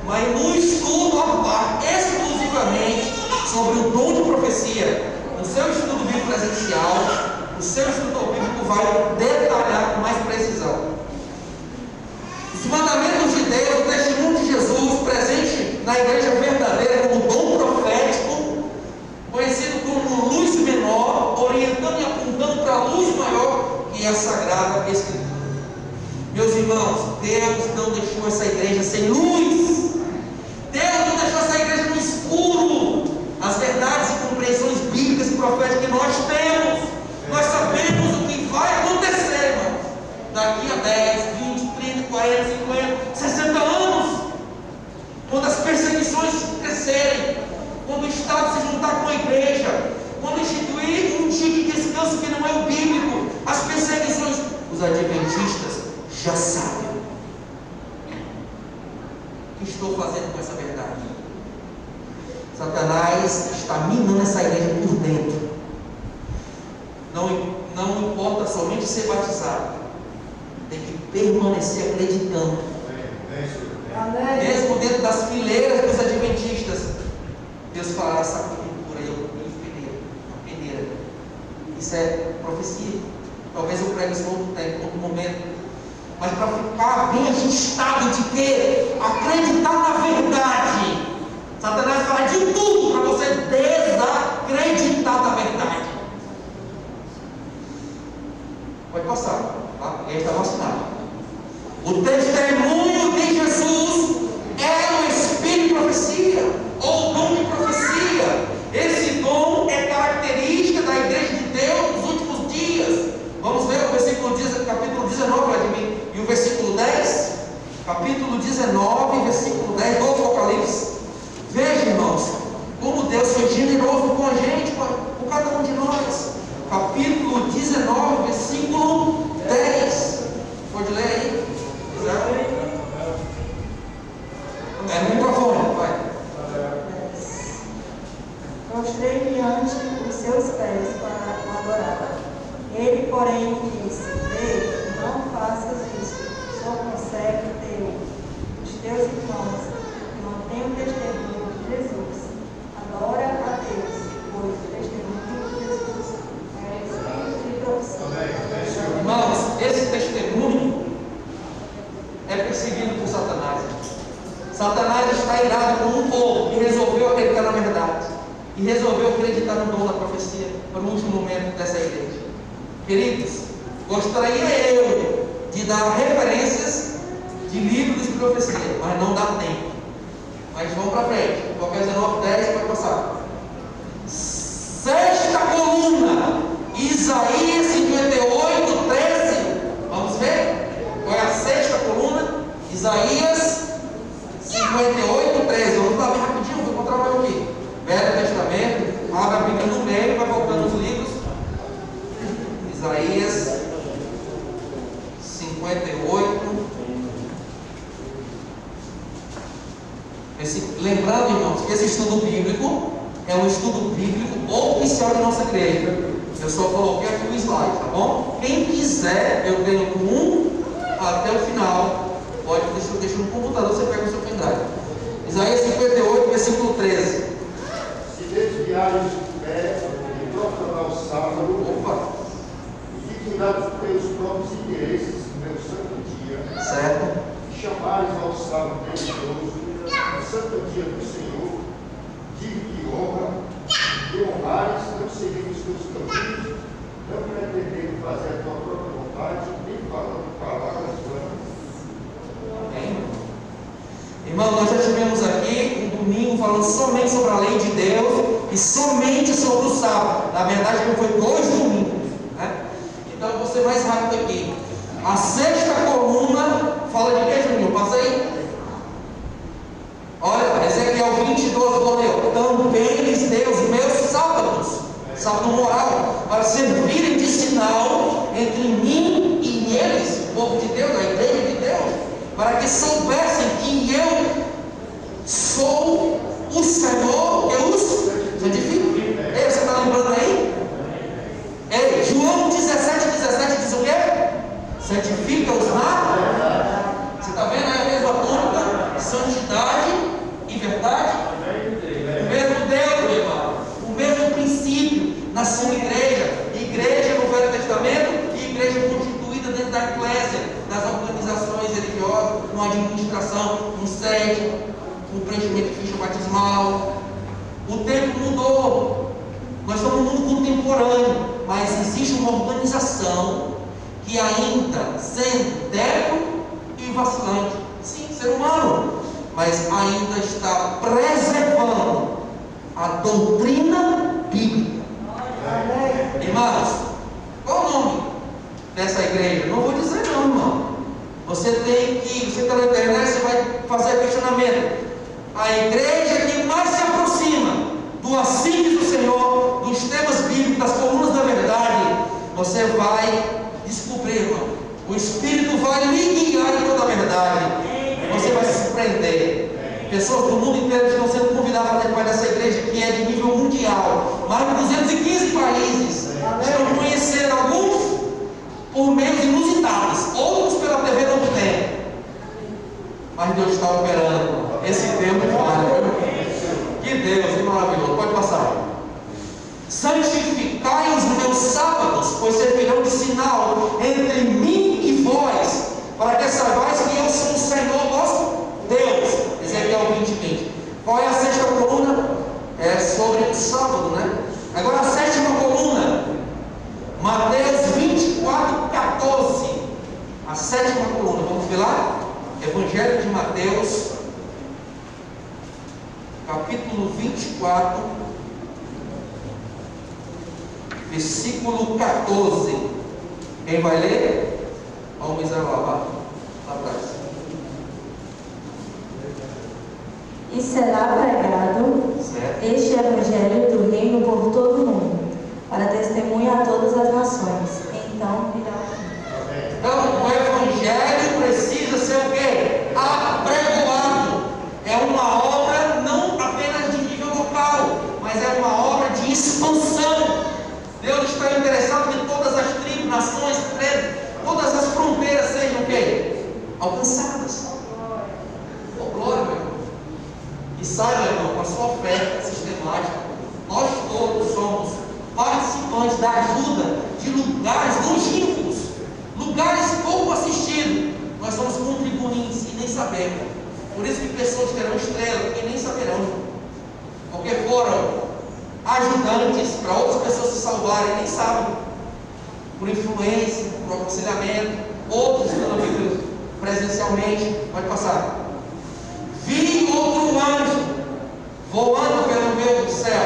Mas no estudo a par, exclusivamente sobre o dom de profecia, no seu estudo bíblico presencial, o seu estudo bíblico vai detalhar com mais precisão. Os mandamentos de Deus, o testemunho de Jesus, presente na igreja verdadeira como dom profético, conhecido como luz menor, orientando e apontando para a luz maior, que é a Sagrada Escritura. Meus irmãos, Deus não deixou essa igreja sem luz. Deus não deixou essa igreja no escuro. As verdades e compreensões bíblicas e proféticas que nós temos, nós sabemos o que vai acontecer, irmão, daqui a 10, 20, 30, 40, 50, 60 anos, quando as perseguições crescerem, quando o Estado se juntar com a igreja, quando instituir um dia de descanso que não é o bíblico, as perseguições, os adventistas já sabem o que estou fazendo com essa verdade. Satanás está minando essa igreja por dentro. Não importa somente ser batizado, tem que permanecer acreditando. Mesmo dentro das fileiras dos adventistas, Deus fará essa cultura a peneira. Isso é profecia. Talvez eu pregue isso em outro tempo, em outro momento. Mas para ficar bem ajustado de que acreditar na verdade, Satanás fala de tudo para você desacreditar da verdade. Pode passar, tá? Ele está vacinado. O testemunho de Jesus é o Espírito de profecia, ou o dom de profecia. Esse dom é característica da igreja de Deus nos últimos dias. Vamos ver o versículo 10, capítulo 19, Vladimir, e o versículo 10, capítulo 19, versículo 10 do Apocalipse. Veja, irmãos, como Deus foi generoso com a gente, com cada um de nós. Capítulo 19, versículo 10. Pode ler aí? É no microfone, vai. Mostrei-me ante os seus pés para o adorar. Ele, porém, me disse: Ei, não faças isso, só consegue os teus irmãos que mantêm o testemunho de Jesus. Adora Satanás está irado com um povo e resolveu acreditar na verdade. E resolveu acreditar no dom da profecia para o último momento dessa igreja. Queridos, gostaria eu de dar referências de livros de profecia, mas não dá tempo. Mas vamos para frente. Qualquer 19:10 pode passar. Sexta coluna, Isaías 58:13. Vamos ver? Qual é a sexta coluna? Isaías 58:13. Vamos lá bem rapidinho, vou encontrar mais aqui. Velho Testamento, abre a Bíblia no meio, vai voltando os livros. Isaías 58. Lembrando, irmãos, que esse estudo bíblico é um estudo bíblico oficial da nossa igreja. Eu só coloquei aqui o slide, tá bom? Quem quiser, eu tenho do 1 até o final. Pode deixar no computador, você pega o seu pendrive. Isaías 58, versículo 13. Se desviares do pé e profanar o sábado, e de cuidar dos teus próprios interesses no meu santo dia, Certo? e chamares ao sábado religioso, no santo dia do Senhor, digno de honra, e honrares, não seguindo os teus caminhos, não pretendendo fazer a tua própria vontade, nem falando palavras vãs. Amém? Irmão, nós já tivemos aqui um domingo falando somente sobre a lei de Deus e somente sobre o sábado. Na verdade, não foi 2 domingos, né? Então eu vou ser mais rápido aqui. A sexta coluna fala de que, Juninho? Passa aí. Olha, Ezequiel 20:12, Cornel. Também lhes dei os meus sábados, sábado moral, para servirem de sinal entre mim e eles, o povo de Deus, a igreja de Deus, para que soubessem que eu sou o Senhor, eu os santifico. Ei, você está lembrando aí? Ei, João 17:17 diz o quê? Santifica-os na. Você está vendo aí a mesma tônica? Santidade e verdade. O mesmo Deus, meu irmão. O mesmo princípio. Nasceu igreja no Velho Testamento e igreja constituída dentro da eclésia, das organizações religiosas, com administração, com sede, com preenchimento de ficha batismal. O tempo mudou. Nós estamos no mundo contemporâneo, mas existe uma organização que ainda, sendo débil e vacilante, sim, ser humano, mas ainda está preservando a doutrina bíblica. Irmãos, qual o nome dessa igreja? Não vou dizer não, irmão. Você está na internet, você vai fazer questionamento. A igreja que mais se aproxima do assíduo do Senhor, dos temas bíblicos, das colunas da verdade, você vai descobrir, irmão. O Espírito vai lhe guiar em toda a verdade. Você vai se surpreender. Pessoas do mundo inteiro estão sendo convidadas a fazer parte dessa igreja que é de nível mundial. Mais de 215 países estão conhecendo alguns por meios inusitados, outros pela TV não tem. Mas Deus está operando. Esse Deus é falha. Que Deus, que maravilhoso. Pode passar. Santificai os meus sábados, pois servirão de sinal entre mim e vós, para que saibais que eu sou o Senhor vosso Deus. Ezequiel 20:20. Qual é a sexta coluna? É sobre o sábado, né? Agora a sétima coluna, Mateus 24:14. A sétima coluna, vamos ver lá? Evangelho de Mateus, capítulo 24, versículo 14. Quem vai ler? Vamos ver lá atrás. E será pregado este evangelho do reino por todo o mundo, para testemunha a todas as nações. Então virá o fim. Então, o evangelho precisa ser o quê? Apregoado. É uma obra não apenas de nível local, mas é uma obra de expansão. Deus está interessado em todas as tribos, nações, todas as fronteiras sejam o quê? Alcançadas. Oh, glória, meu irmão. E saiba, irmão, com a sua oferta sistemática, nós todos somos participantes da ajuda de lugares longínquos, lugares pouco assistidos. Nós somos contribuintes e nem sabemos. Por isso que pessoas terão estrela e nem saberão, porque foram ajudantes para outras pessoas se salvarem e nem sabem, por influência, por aconselhamento. Outros pela Bíblia presencialmente. Pode passar. Vi outro anjo voando pelo meio do céu,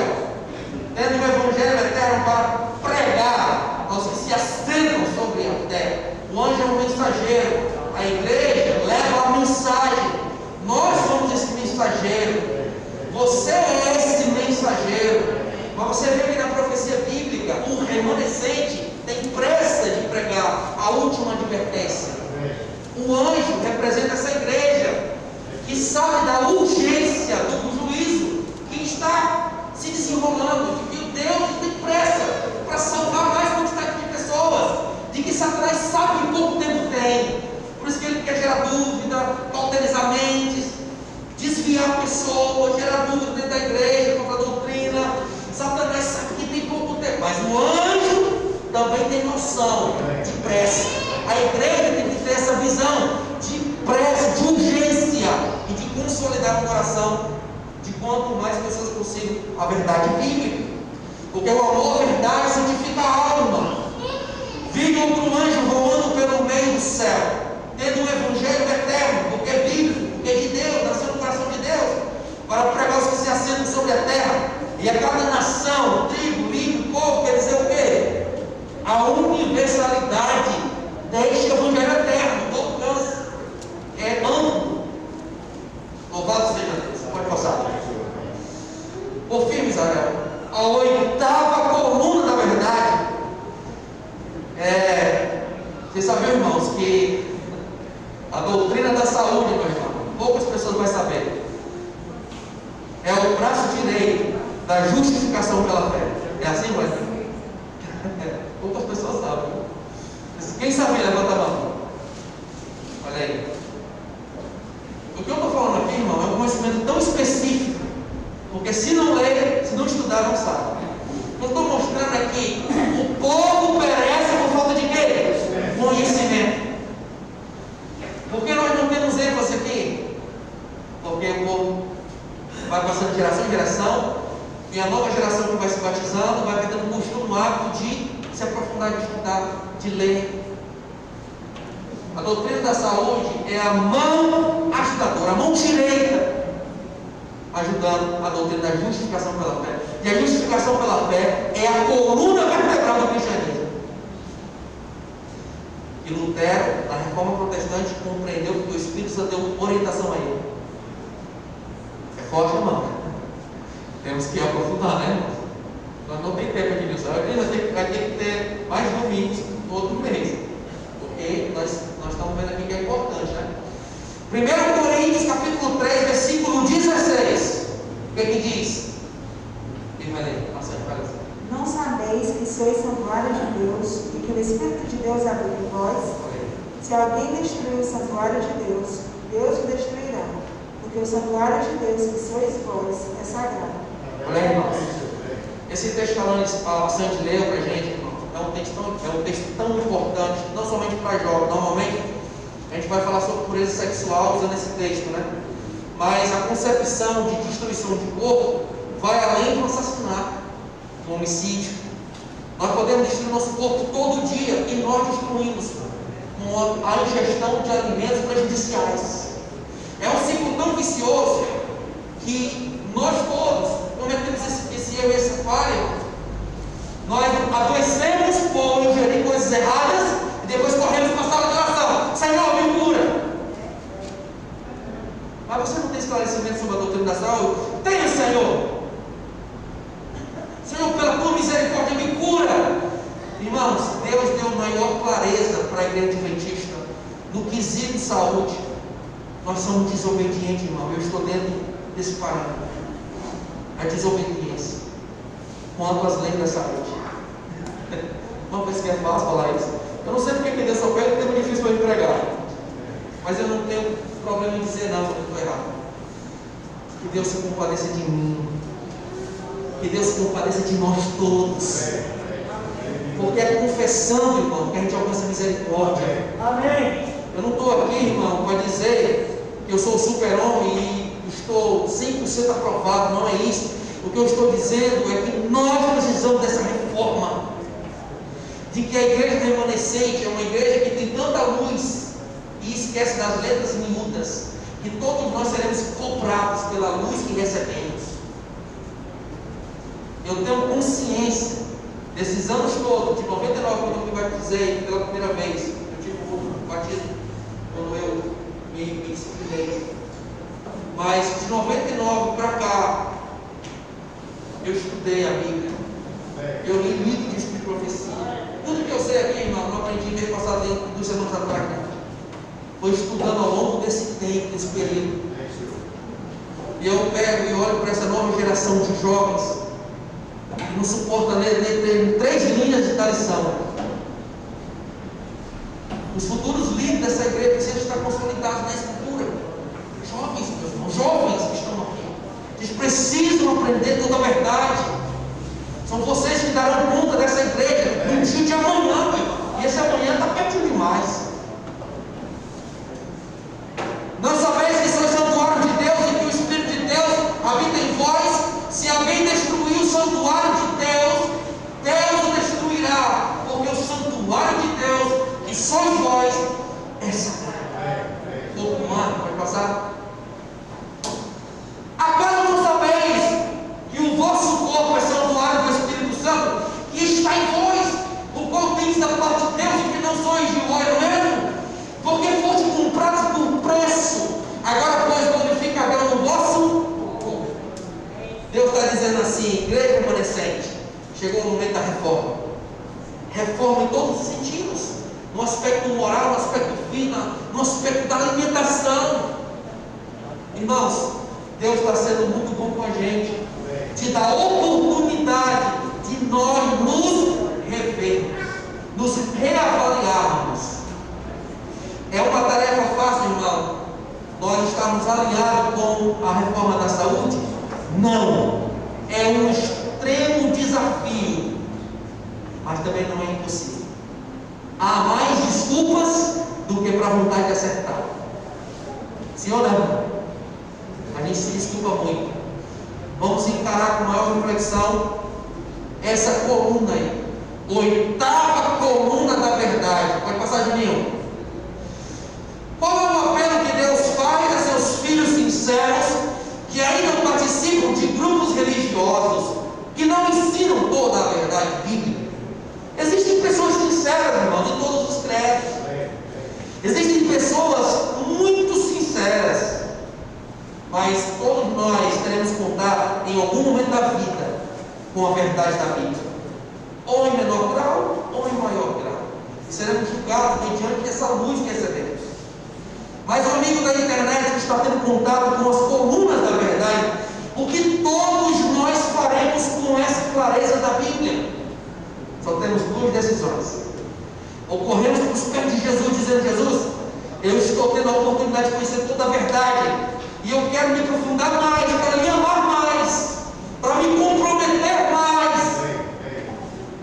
tendo o evangelho eterno para pregar aos que se assentam sobre a terra. O anjo é um mensageiro, a igreja leva a mensagem. Nós somos esse mensageiro. Você é esse mensageiro. Mas você vê que na profecia bíblica, o remanescente tem pressa de pregar a última advertência. O anjo representa essa igreja que sabe da urgência do juízo que está se desenrolando, de que Deus tem pressa para salvar mais quantidade de pessoas, de que Satanás sabe que pouco tempo tem. Por isso que ele quer gerar dúvida, cauterizar mentes, desviar pessoas, gerar dúvida dentro da igreja contra a doutrina. Satanás sabe que tem pouco tempo, mas o anjo também tem noção de pressa. A igreja tem que ter essa visão de pressa, de urgência e de consolidar no coração de quanto mais pessoas possível a verdade bíblica, porque o amor à verdade santifica a alma. Vi outro anjo voando pelo meio do céu, tendo um evangelho eterno, porque é bíblico, porque é de Deus, nasceu no coração de Deus, para pregar os que se assentam sobre a terra, e a cada nação, tribo, língua, povo, quer dizer o quê? A universalidade deste evangelho eterno, todo alcance, é amplo. Louvado seja Deus. Pode passar. Por fim, Israel, a oitava coluna da verdade. Vocês sabiam, irmãos, que a doutrina da saúde, meu irmão, poucas pessoas vão saber, é o braço direito da justificação pela fé. É assim, mãe? Poucas pessoas sabem. Quem sabia, levanta a mão. Olha aí. O que eu estou falando aqui, irmão, é um conhecimento tão específico, porque se não ler, se não estudar, não sabe. Eu estou mostrando aqui, o povo perece por falta de quê? Conhecimento. Por que nós não temos ênfase aqui? Porque o povo vai passando de geração em geração, e a nova geração que vai se batizando vai perdendo costume, o hábito de se aprofundar, de estudar, de ler. A doutrina da saúde é a mão ajudadora, a mão direita, ajudando a doutrina da justificação pela fé. E a justificação pela fé é a coluna vertebral do cristianismo. E Lutero, na Reforma Protestante, compreendeu que o Espírito Santo deu orientação a ele. É forte, irmão. Temos que aprofundar, né, irmão? Nós não tem tempo aqui nisso. Vai ter que ter mais domingos todo mês. Porque nós estamos vendo aqui que é importante, né? 1 Coríntios capítulo 3, versículo 16. O que que diz? Quem vai ler? Não sabeis que sois santuário de Deus e que o Espírito de Deus habita em vós? Se alguém destruir o santuário de Deus, Deus o destruirá, porque o santuário de Deus que sois vós é sagrado. Olha aí, irmãos. Esse texto falando a Sandy leu para a gente, irmão, é um texto tão importante, não somente para jovens. Normalmente a gente vai falar sobre pureza sexual usando esse texto, né? Mas a concepção de destruição de corpo vai além do assassinato, do homicídio. Nós podemos destruir nosso corpo todo dia e nós destruímos com a ingestão de alimentos prejudiciais. É um ciclo tão vicioso que nós todos cometemos esse erro e essa falha. Nós adoecemos por ingerir coisas erradas e depois corremos para a sala de oração. Senhor, me cura. Mas você não tem esclarecimento sobre a doutrina da saúde? Tenha, Senhor. Senhor, pela tua misericórdia, me cura. Irmãos, Deus deu maior clareza para a igreja adventista no quesito de saúde. Nós somos desobedientes, irmão. Eu estou dentro desse parâmetro. A desobediência quanto às leis da saúde. Não penso que é fácil falar isso. Eu não sei porque que Deus só pede, porque é muito difícil para eu pregar. Mas eu não tenho problema em dizer não, eu estou errado. Que Deus se compadeça de mim. Que Deus se compadeça de nós todos. Porque é confessando, irmão, que a gente alcança misericórdia. Amém. Eu não estou aqui, irmão, para dizer que eu sou super-homem e estou 100% aprovado, não é isso. O que eu estou dizendo é que nós precisamos dessa reforma, de que a igreja remanescente é uma igreja que tem tanta luz e esquece das letras miúdas, que todos nós seremos comprados pela luz que recebemos. Eu tenho consciência desses anos todos, de 99, quando eu me batizei pela primeira vez, eu tive um batismo quando eu me disciplinei, mas de 99 para cá, eu estudei a Bíblia, eu li livros de profecia. Tudo que eu sei aqui, irmão, não aprendi mês passado, dentro de 2 semanas atrás, né? Foi estudando ao longo desse tempo, desse período. E eu pego e olho para essa nova geração de jovens que não suporta ler 3 linhas de lição. Os futuros líderes dessa igreja precisam estar consolidados na escritura. Jovens, meus irmãos, jovens que estão aqui, eles precisam aprender toda a verdade. São vocês que darão conta dessa igreja no dia de amanhã, meu irmão. E esse amanhã está perto demais. Não sabeis que sois santuário de Deus e que o Espírito de Deus habita em vós? Se alguém destruir o santuário de Deus, Deus o destruirá, porque o santuário de Deus, que sois vós, é sagrado. Pouco humano, pode passar? Acaso não sabeis que o vosso corpo é santuário do Espírito Santo, que está em vós, o qual tendes da parte de Deus, e que não sois de vós mesmo? Porque foste comprados por preço. Agora, pois, glorifica Deus no vosso corpo. Deus está dizendo assim: igreja remanescente, chegou o momento da reforma. Reforma em todos os sentidos, no aspecto moral, no aspecto físico, no aspecto da alimentação. Irmãos, Deus está sendo muito bom com a gente, te dá a oportunidade de nós nos revermos, nos reavaliarmos. É uma tarefa fácil, irmão, nós estarmos alinhados com a reforma da saúde? Não. É um extremo desafio, mas também não é impossível. Há mais desculpas do que para a vontade de acertar. Sim ou não? A gente se desculpa muito. Vamos encarar com maior reflexão essa coluna aí, 8ª coluna da verdade. Pode passar de mim. Qual é o apelo que Deus faz a seus filhos sinceros que ainda participam de grupos religiosos que não ensinam toda a verdade bíblica? Existem pessoas sinceras, irmão, de todos os credos. Existem pessoas muito sinceras, mas todos nós teremos que contar em algum momento da vida com a verdade da Bíblia, ou em menor grau ou em maior grau, e seremos julgados mediante essa luz que recebemos. Mas o amigo da internet está tendo contato com as colunas da verdade, porque todos nós faremos com essa clareza da Bíblia. Só temos 2 decisões: ou corremos para os pés de Jesus, dizendo: Jesus, eu estou tendo a oportunidade de conhecer toda a verdade, e eu quero me aprofundar mais, eu quero me amar mais, para me comprometer mais.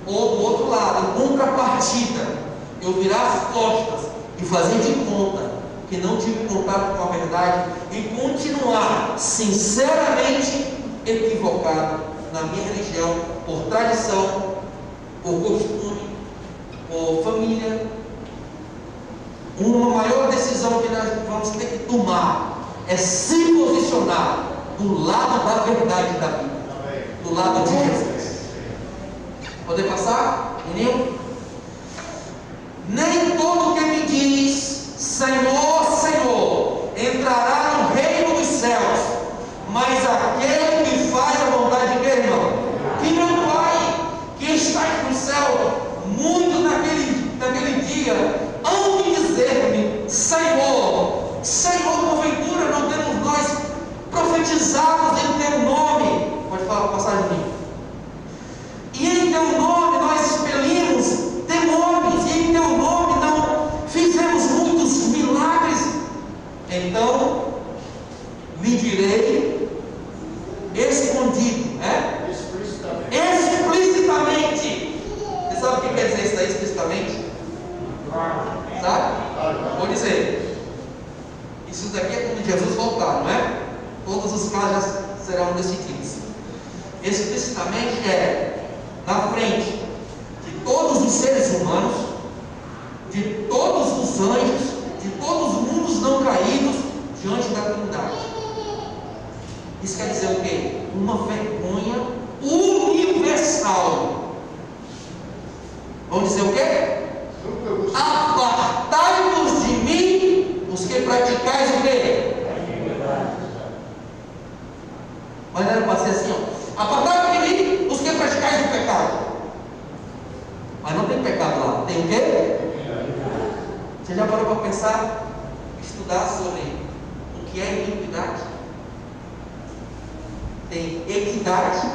Ou do outro lado, em contrapartida, eu virar as costas e fazer de conta que não tive contato com a verdade e continuar sinceramente equivocado na minha religião, por tradição, por costume, por família. Uma maior decisão que nós vamos ter que tomar é se posicionar do lado da verdade da Bíblia, do lado de Jesus. Poder passar, menino? Nem todo que me diz Senhor, Senhor, entrará no reino dos céus, mas aquele que faz a vontade de quem, irmão? Que meu Pai, que está no céu. Muitos naquele dia hão de dizer-me: Senhor, Senhor, porventura não temos nós profetizados em teu nome? Pode falar, passagem de mim. E em teu nome nós expelimos demônios, e em teu nome não fizemos muitos milagres. Então lhe direi escondido, explicitamente. Você sabe o que quer dizer isso daí, explicitamente? Sabe? Vou dizer. Isso daqui é quando Jesus lá já serão decididos. Explicitamente na frente de todos os seres humanos, de todos os anjos, de todos os mundos não caídos, diante da Trindade. Isso quer dizer o quê? Uma vergonha universal. Vamos dizer o quê? Apartai-vos de mim, os que praticais o quê? Mas não era para ser assim, ó. Apartai-vos de mim, os que praticais o pecado. Mas não tem pecado lá. Tem o quê? Você já parou para pensar, estudar sobre o que é iniquidade? Tem equidade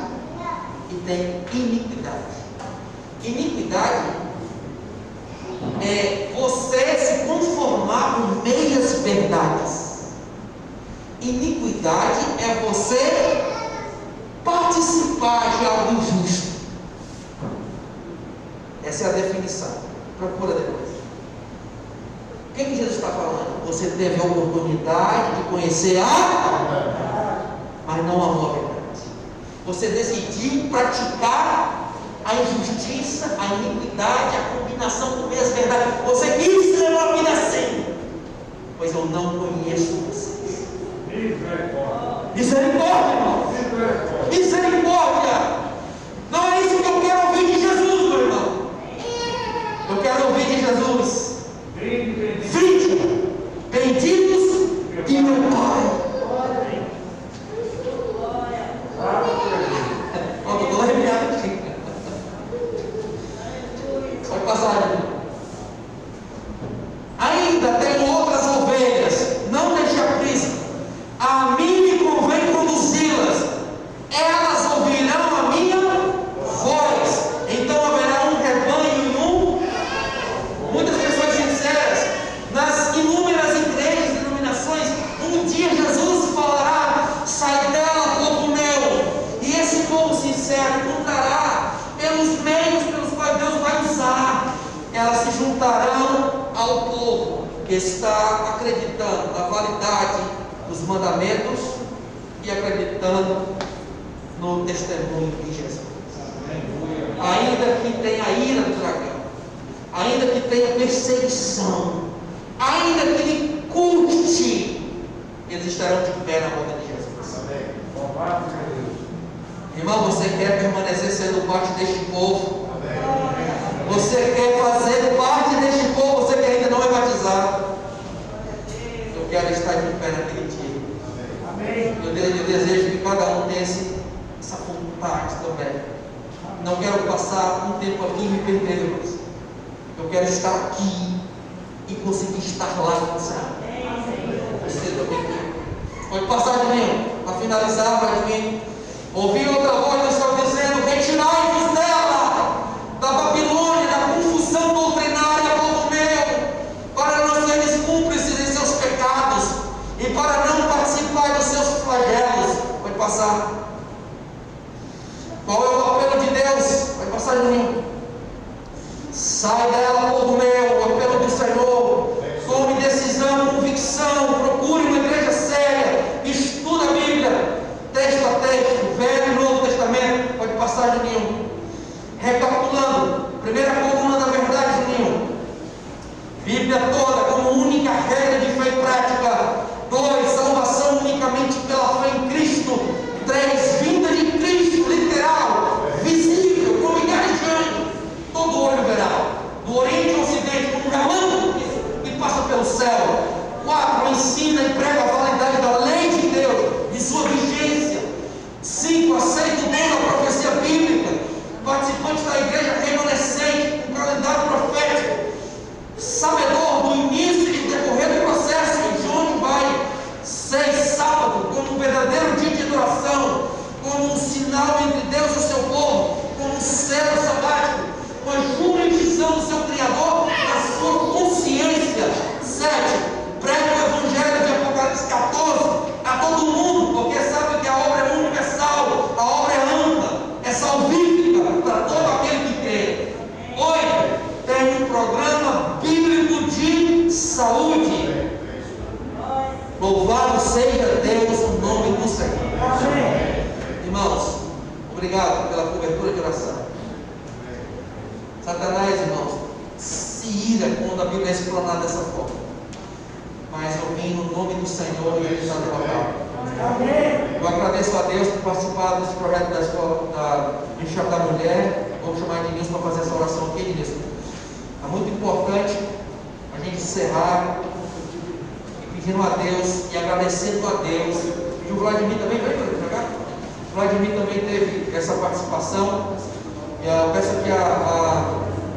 e tem iniquidade. Iniquidade é você se conformar com meias verdades. Iniquidade é você participar de algo injusto. Essa é a definição. Procura depois. O que Jesus está falando? Você teve a oportunidade de conhecer mas não amou a verdade. Você decidiu praticar a injustiça, a iniquidade, a combinação com meias verdades. Você quis ser uma vida assim. Pois eu não conheço vocês. Misericórdia, irmão. Misericórdia. Não é isso que eu quero ouvir de Jesus, meu irmão. Eu quero ouvir de Jesus. Vinde, benditos de meu Pai. Eu estou arrepiado aqui. Pode passar. Ainda tenho outras ovelhas, não deixe a prisma. A mim me convém conduzi-las. Elas ouvirão a minha voz. Então haverá um rebanho e muitas pessoas sinceras nas inúmeras igrejas e denominações. Um dia Jesus falará: sai dela, povo meu. E esse povo sincero encontrará pelos meios pelos quais Deus vai usar. Elas se juntarão ao povo que está acreditando na validade dos mandamentos e acreditando no testemunho de Jesus. Ainda que tenha a ira do dragão, ainda que tenha perseguição, ainda que lhe custe, eles estarão de pé na roda de Jesus. Irmão, você quer permanecer sendo parte deste povo? Você quer fazer parte deste povo? Você que ainda não é batizado? Eu quero estar de pé naquele dia. Eu desejo que cada um tenha essa vontade também. Não quero passar um tempo aqui e me perder. Eu quero estar aqui e conseguir estar lá no céu. Você também quer. Pode passar de mim, para finalizar, para de mim. Ouvi outra voz do céu dizendo: retirai-vos dela, da Babilônia, da confusão doutrinária, povo meu, para não seres cúmplices em seus pecados e para não participar dos seus flagelos. Pode passar. Qual é o apelo de Deus? Pode passar de mim. Sai dela, povo meu, o apelo do Senhor. Tome decisão, convicção, procure uma igreja séria, estuda a Bíblia, texto a texto, Velho e Novo Testamento. Pode passar de mim. Recapitulando, primeira coluna da verdade, Juninho. Bíblia toda como única regra de fé e prática. 2. Salvação unicamente pela fé em Cristo. 3. Vinda de Cristo, literal, visível, como engajante. Todo olho verá, do Oriente ao Ocidente, como um relâmpago que passa pelo céu. 4. Obrigado pela cobertura de oração. Satanás, irmãos, se ira quando a Bíblia é explanada dessa forma. Mas eu vim no nome do Senhor e ele está derrotado. Eu agradeço a Deus por participar desse projeto da escola do Enxame da Mulher. Vou chamar Ednilson para fazer essa oração aqui, Ednilson. É muito importante a gente encerrar e pedindo a Deus e agradecendo a Deus. E o Vladimir também veio para cá. O Vladimir também teve essa participação. Eu peço que a